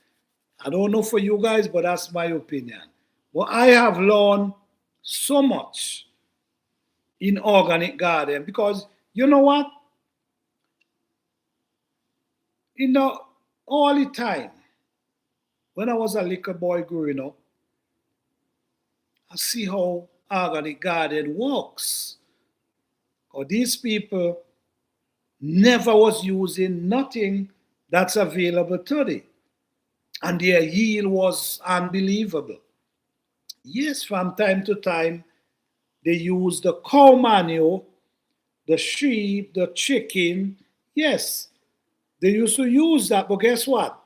I don't know for you guys, but that's my opinion. Well, I have learned so much in organic garden because you know what? All the time, when I was a little boy growing up, I see how organic garden works. Or these people never was using nothing that's available today. And their yield was unbelievable. Yes, from time to time, they use the cow manure, the sheep, the chicken. Yes, they used to use that, but guess what?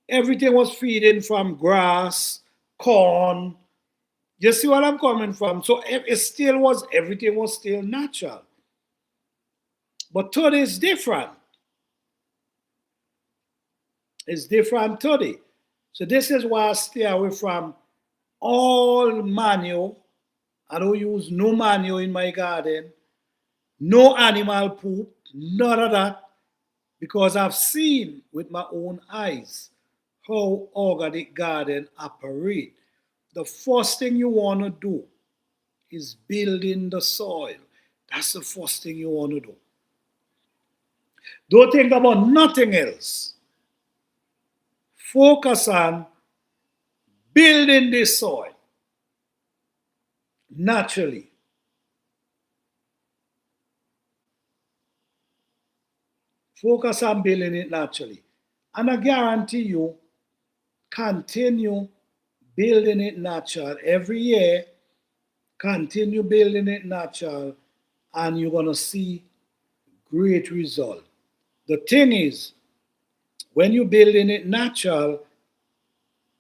Everything was feeding from grass, corn. You see what I'm coming from? So everything was still natural. But today is different. It's different today. So this is why I stay away from all manure. I don't use no manure in my garden, no animal poop, none of that, because I've seen with my own eyes how organic garden operate. The first thing you want to do is building the soil. That's the first thing you want to do. Don't think about nothing else. Focus on building the soil naturally. Focus on building it naturally. And I guarantee you, continue building it natural every year. Continue building it natural, and you're going to see great result. The thing is, when you're building it natural,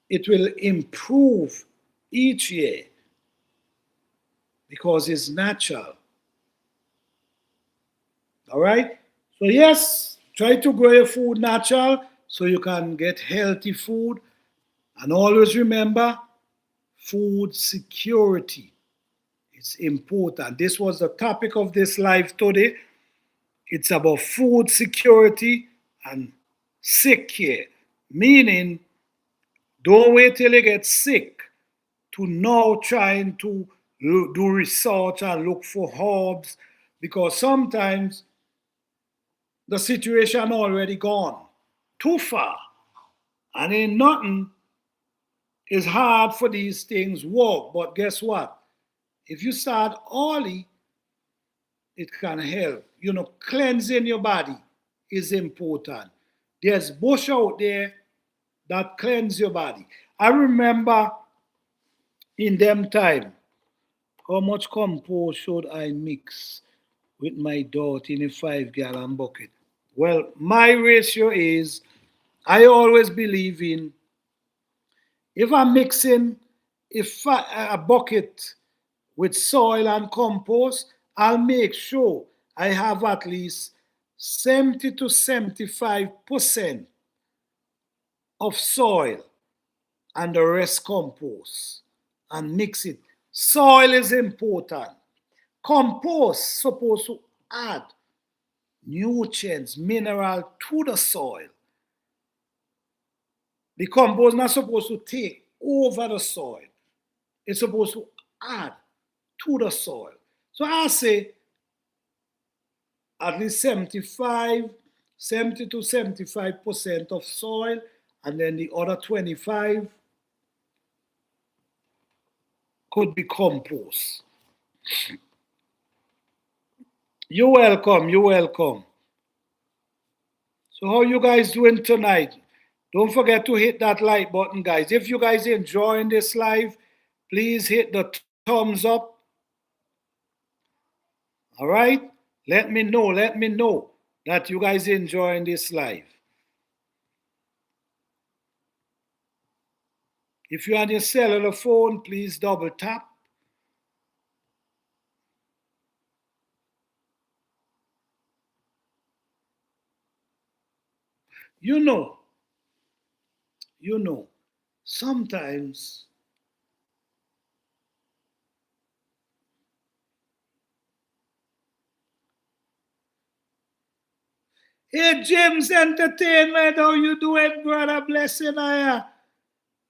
it will improve each year because it's natural. All right? So yes, try to grow your food natural so you can get healthy food. And always remember, food security. It's important. This was the topic of this live today. It's about food security and sick care, meaning don't wait till you get sick to now trying to do research and look for herbs because sometimes the situation already gone too far and ain't nothing is hard for these things work. But guess what? If you start early, it can help. Cleansing your body is important. There's bush out there that cleanse your body. I remember in them time, how much compost should I mix with my daughter in a 5 gallon bucket? Well, my ratio is I always believe in if I'm mixing a bucket with soil and compost, I'll make sure I have at least 70 to 75% of soil and the rest compost and mix it. Soil is important. Compost supposed to add nutrients, mineral to the soil. The compost not supposed to take over the soil. It's supposed to add to the soil. So I say at least 70 to 75% of soil, and then the other 25 could be compost. You're welcome. You're welcome. So how you guys doing tonight? Don't forget to hit that like button, guys. If you guys enjoying this live, please hit the thumbs up. All right? Let me know. Let me know that you guys enjoying this live. If you're on your cellular phone, please double tap. You know, sometimes, hey, Jim's Entertainment, how you doing, brother? Blessing, I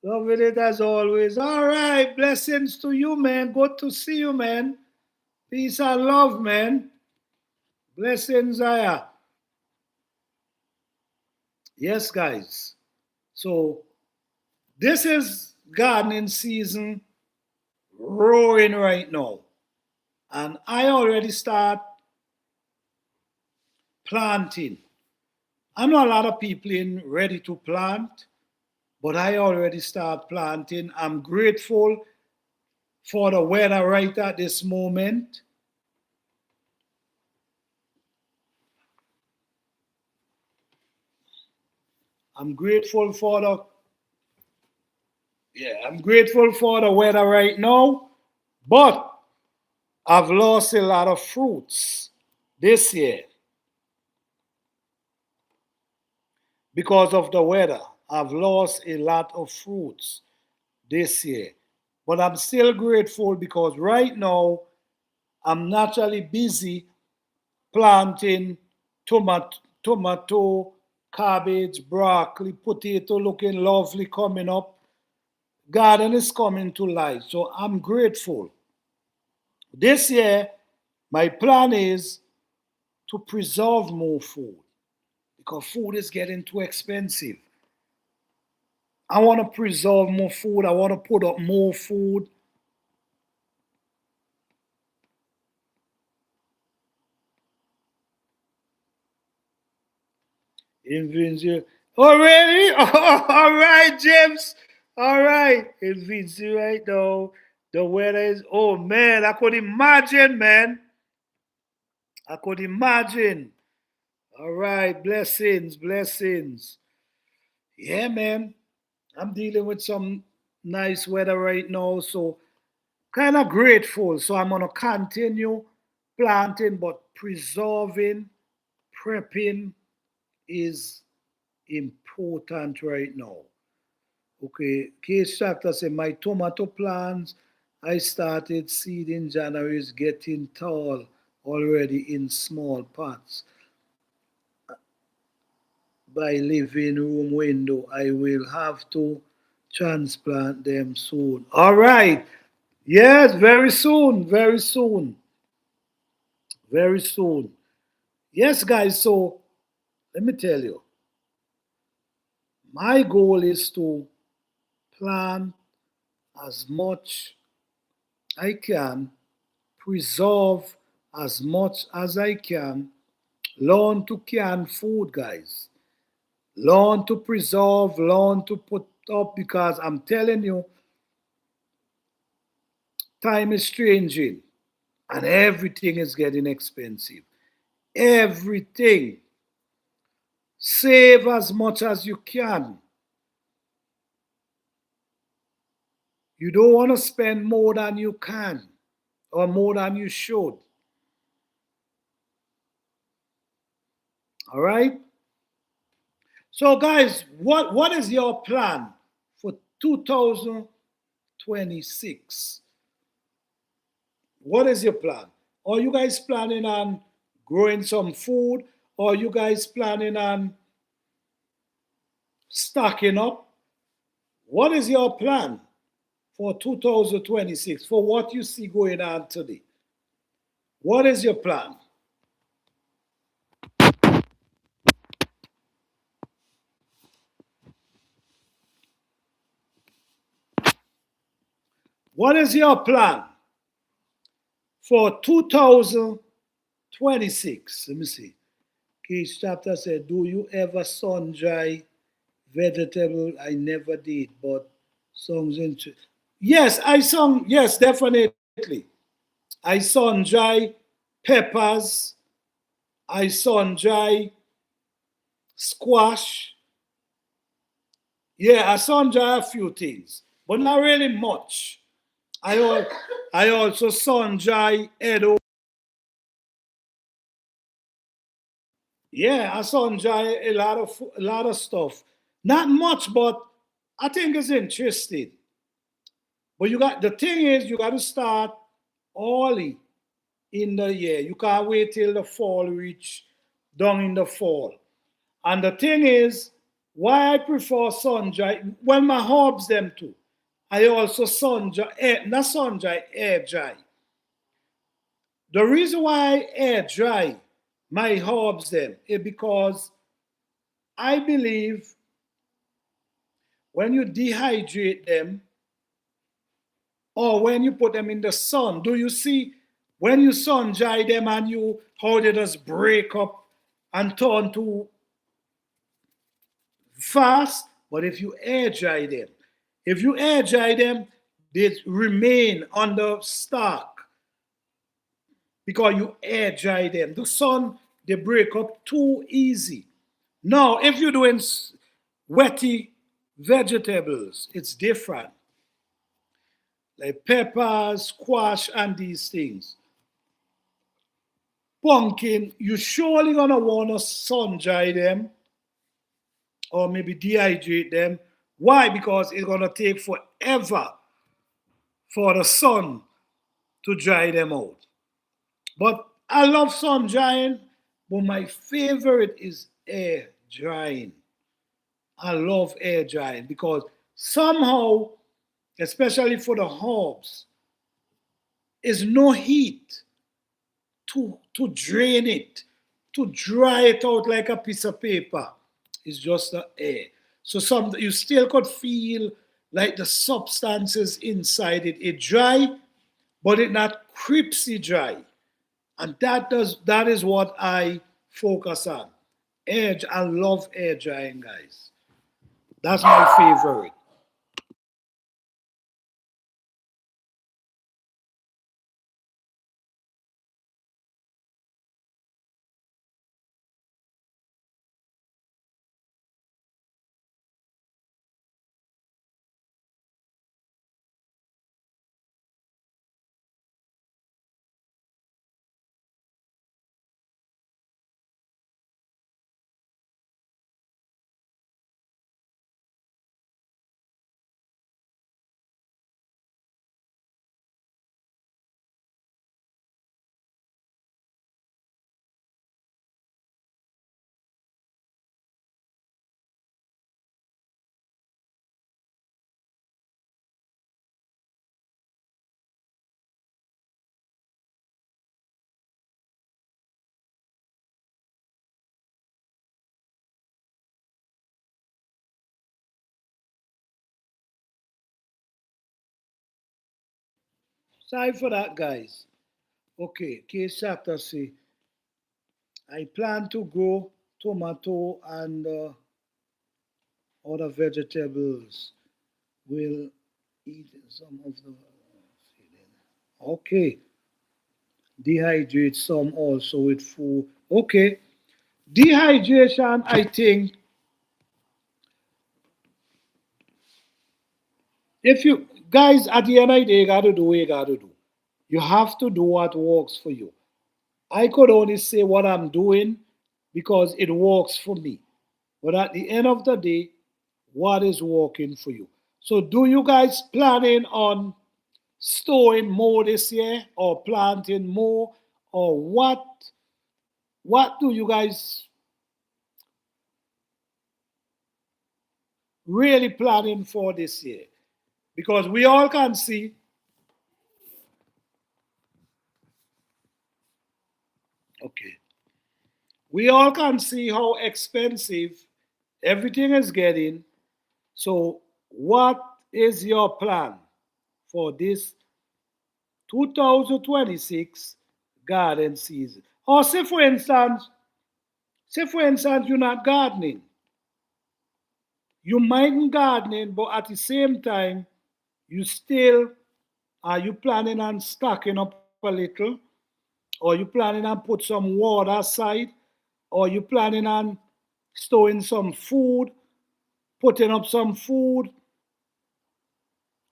loving it as always. All right, blessings to you, man. Good to see you, man. Peace and love, man. Blessings, I Yes, guys. So this is gardening season roaring right now. And I already start planting. I know a lot of people in ready to plant, but I already start planting. I'm grateful for the weather right at this moment. I'm grateful for the I'm grateful for the weather right now, but I've lost a lot of fruits this year because of the weather. I've lost a lot of fruits this year. But I'm still grateful because right now I'm naturally busy planting tomato, cabbage, broccoli, potato looking lovely coming up. Garden is coming to life. So I'm grateful. This year, my plan is to preserve more food because food is getting too expensive. I want to preserve more food. I want to put up more food. Invincible. Oh, really? Oh, all right, James. All right. Invincible right now. The weather is, oh, man, I could imagine, man. I could imagine. All right. Blessings, blessings. Yeah, man. I'm dealing with some nice weather right now. So, kind of grateful. So, I'm going to continue planting, but preserving, prepping is important right now. Okay, Case Tractor said, my tomato plants I started seed in January is getting tall already in small pots. by living room window. I will have to transplant them soon. All right. Yes, very soon. Very soon. Very soon. Yes, guys. So let me tell you, my goal is to plant as much I can, preserve as much as I can, learn to can food, guys. Learn to preserve, learn to put up because I'm telling you, time is changing and everything is getting expensive. Everything. Save as much as you can. You don't want to spend more than you can or more than you should. All right? So, guys, what is your plan for 2026? What is your plan? Are you guys planning on growing some food? Or are you guys planning on stocking up? What is your plan for 2026 for what you see going on today? What is your plan? What is your plan for 2026? Let me see. Keith chapter said, do you ever sun dry vegetable? I never did, but songs into yes, I sung, yes, definitely. I sun dry peppers, I sun dry squash. Yeah, I sun dry a few things, but not really much. I also sun dry edo. Yeah, I sun dry a lot of stuff. Not much, but I think it's interesting. But you got the thing is you got to start early in the year. You can't wait till the fall reach down in the fall. And the thing is, why I prefer sun dry, well, my herbs them too. I also sun dry, not sun dry, air dry. The reason why I air dry my herbs them is because I believe when you dehydrate them or when you put them in the sun, do you see when you sun dry them and you how they just break up and turn to fast? But if you air dry them, they remain under stock because you air dry them. The sun they break up too easy. Now, if you're doing wetty vegetables, it's different. Like peppers, squash, and these things. Pumpkin, you surely gonna wanna sun dry them or maybe dehydrate them. Why? Because it's gonna take forever for the sun to dry them out. But I love sun drying, but my favorite is air drying. I love air drying because somehow, especially for the herbs, is no heat to drain it, to dry it out like a piece of paper. It's just the air. So some you still could feel like the substances inside it. It dry, but it not crispy dry. And that is what I focus on. Air, I love air drying, guys. That's my favorite. Sorry for that, guys. Okay, case factor say, I plan to grow tomato and other vegetables. Will eat some of the. Okay, dehydrate some also with food. Okay, dehydration, I think, if you guys at the end of the day, you gotta do what you gotta do. You have to do what works for you. I could only say what I'm doing because it works for me. But at the end of the day, what is working for you? So, do you guys planning on storing more this year or planting more, or what? What do you guys really planning for this year? Because we all can see, okay, we all can see how expensive everything is getting. So, what is your plan for this 2026 garden season? Or say for instance, you're not gardening. You mightn't gardening, but at the same time, you still are you planning on stocking up a little, or you planning on put some water aside, or you planning on storing some food, putting up some food.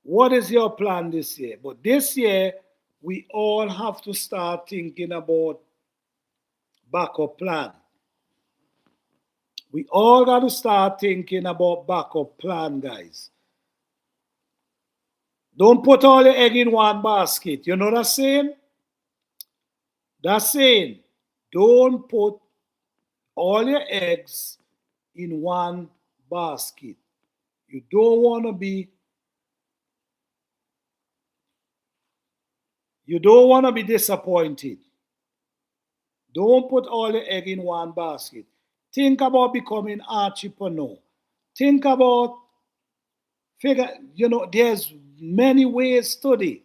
What is your plan this year? But this year, we all have to start thinking about backup plan. We all got to start thinking about backup plan, guys. Don't put all your egg in one basket. You know that saying? That saying, don't put all your eggs in one basket. You don't want to be disappointed. Don't put all your egg in one basket. Think about becoming entrepreneur. Think about figure, there's many ways study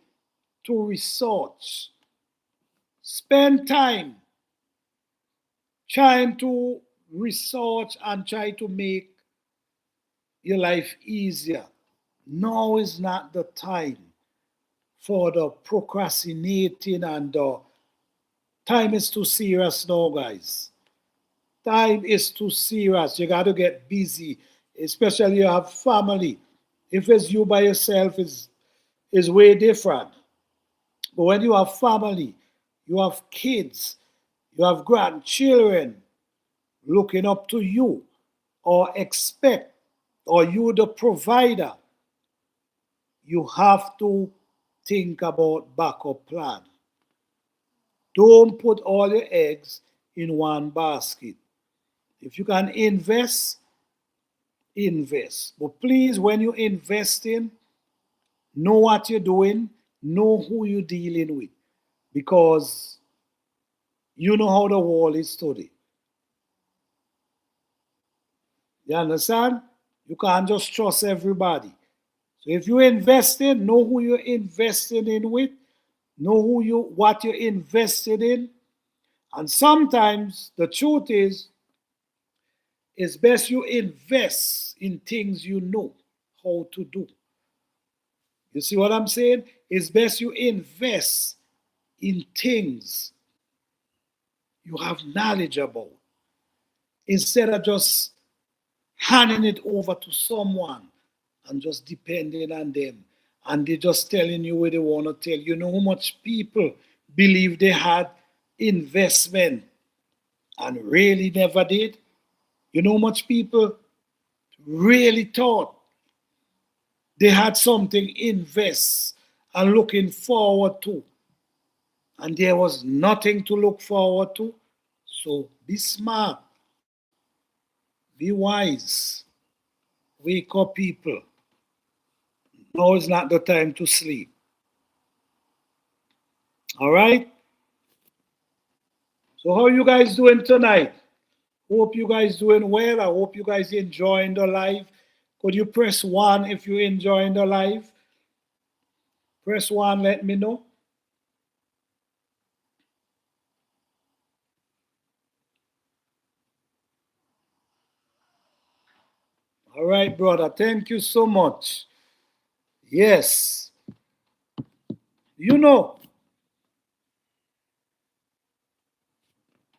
to research. Spend time trying to research and try to make your life easier. Now is not the time for the procrastinating, and the time is too serious now, guys. Time is too serious. You got to get busy, especially you have family. If it's you by yourself, is way different. But when you have family, you have kids, you have grandchildren looking up to you, or expect, or you the provider, you have to think about backup plan. Don't put all your eggs in one basket. If you can invest, invest. But please, when you invest in, know what you're doing, know who you're dealing with, because you know how the world is today. You understand? You can't just trust everybody. So if you invest in, know who you're investing in with, know what you're invested in. And sometimes the truth is, it's best you invest in things you know how to do. You see what I'm saying? It's best you invest in things you have knowledge about, instead of just handing it over to someone and just depending on them. And they just telling you what they want to tell. You know how much people believe they had investment and really never did? You know how much people really thought they had something invest and looking forward to, and there was nothing to look forward to? So be smart, be wise, wake up, people. Now is not the time to sleep. All right? So how you guys doing tonight? Hope you guys doing well. I hope you guys enjoying the live. Could you press one if you enjoying the live? Press one, let me know. All right, brother. Thank you so much. Yes. You know,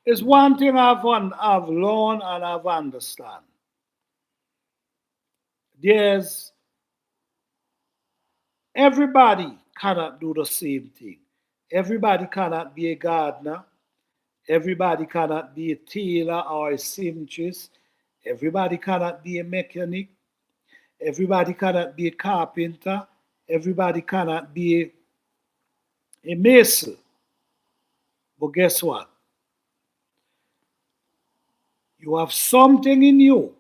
it's one thing I've learned and I've understand. There's everybody cannot do the same thing. Everybody cannot be a gardener. Everybody cannot be a tailor or a seamstress. Everybody cannot be a mechanic. Everybody cannot be a carpenter. Everybody cannot be a mason. But guess what? You have something in you.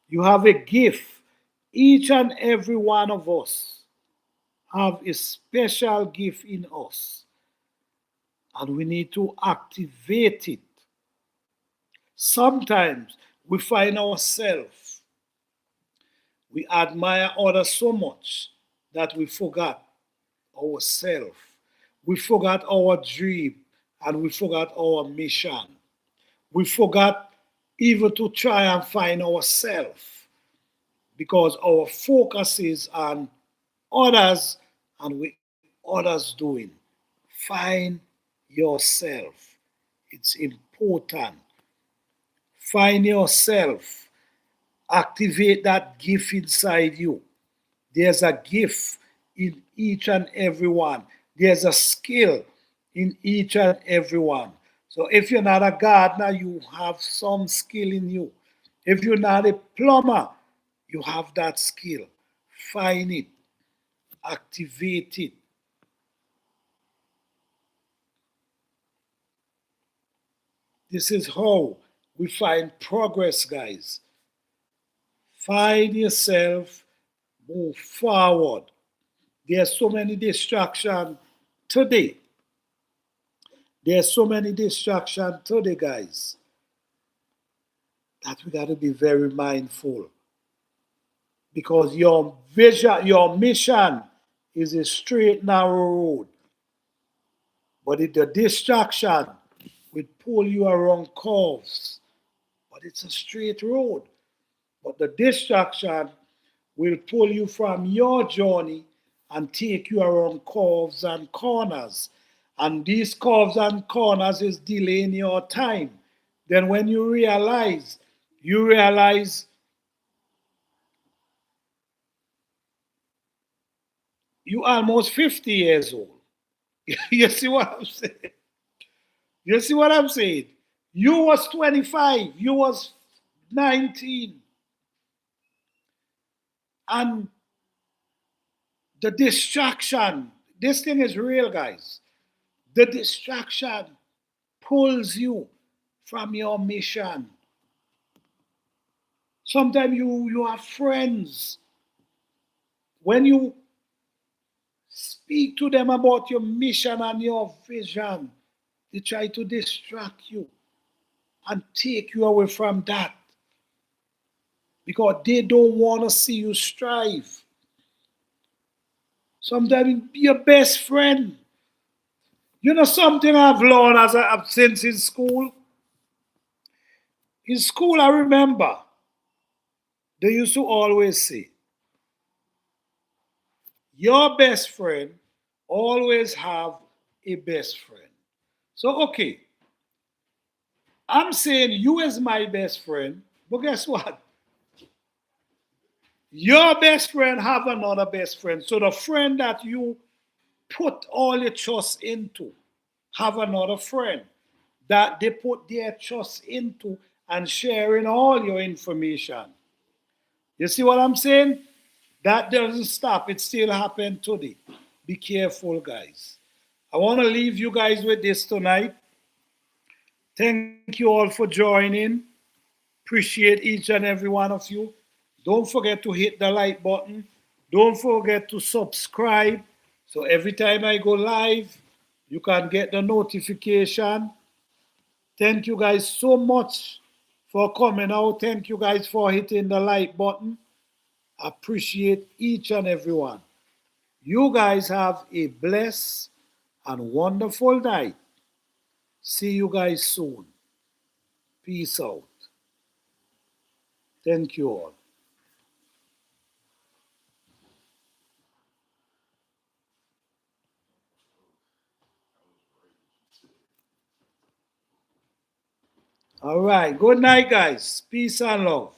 You have a gift. Each and every one of us have a special gift in us. And we need to activate it. Sometimes we find ourselves, we admire others so much that we forgot ourselves. We forgot our dream and we forgot our mission. We forgot even to try and find ourselves because our focus is on others and what others doing. Find yourself. It's important. Find yourself. Activate that gift inside you. There's a gift in each and every one. There's a skill in each and every one. So if you're not a gardener, you have some skill in you. If you're not a plumber, you have that skill. Find it, activate it. This is how we find progress, guys. Find yourself, move forward. There's so many distractions today. There's so many distractions today, guys, that we got to be very mindful because your vision, your mission is a straight, narrow road. But if the distraction will pull you around curves, but it's a straight road. But the distraction will pull you from your journey and take you around curves and corners. And these curves and corners is delaying your time. Then when you realize you almost 50 years old. You see what I'm saying? You see what I'm saying? You was 25, you was 19, and the distraction, this thing is real, guys. The distraction pulls you from your mission. Sometimes you have friends. When you speak to them about your mission and your vision, they try to distract you and take you away from that because they don't want to see you strive. Sometimes your best friend. You know something I've learned since in school? In school, I remember they used to always say, your best friend always have a best friend. So, okay, I'm saying you as my best friend, but guess what? Your best friend have another best friend. So the friend that you put all your trust into have another friend that they put their trust into and sharing all your information. You see what I'm saying? That doesn't stop. It still happened today. Be careful, guys. I want to leave you guys with this tonight. Thank you all for joining. Appreciate each and every one of you. Don't forget to hit the like button. Don't forget to subscribe. So every time I go live, you can get the notification. Thank you guys so much for coming out. Thank you guys for hitting the like button. Appreciate each and every one. You guys have a blessed and wonderful night. See you guys soon. Peace out. Thank you all. All right. Good night, guys. Peace and love.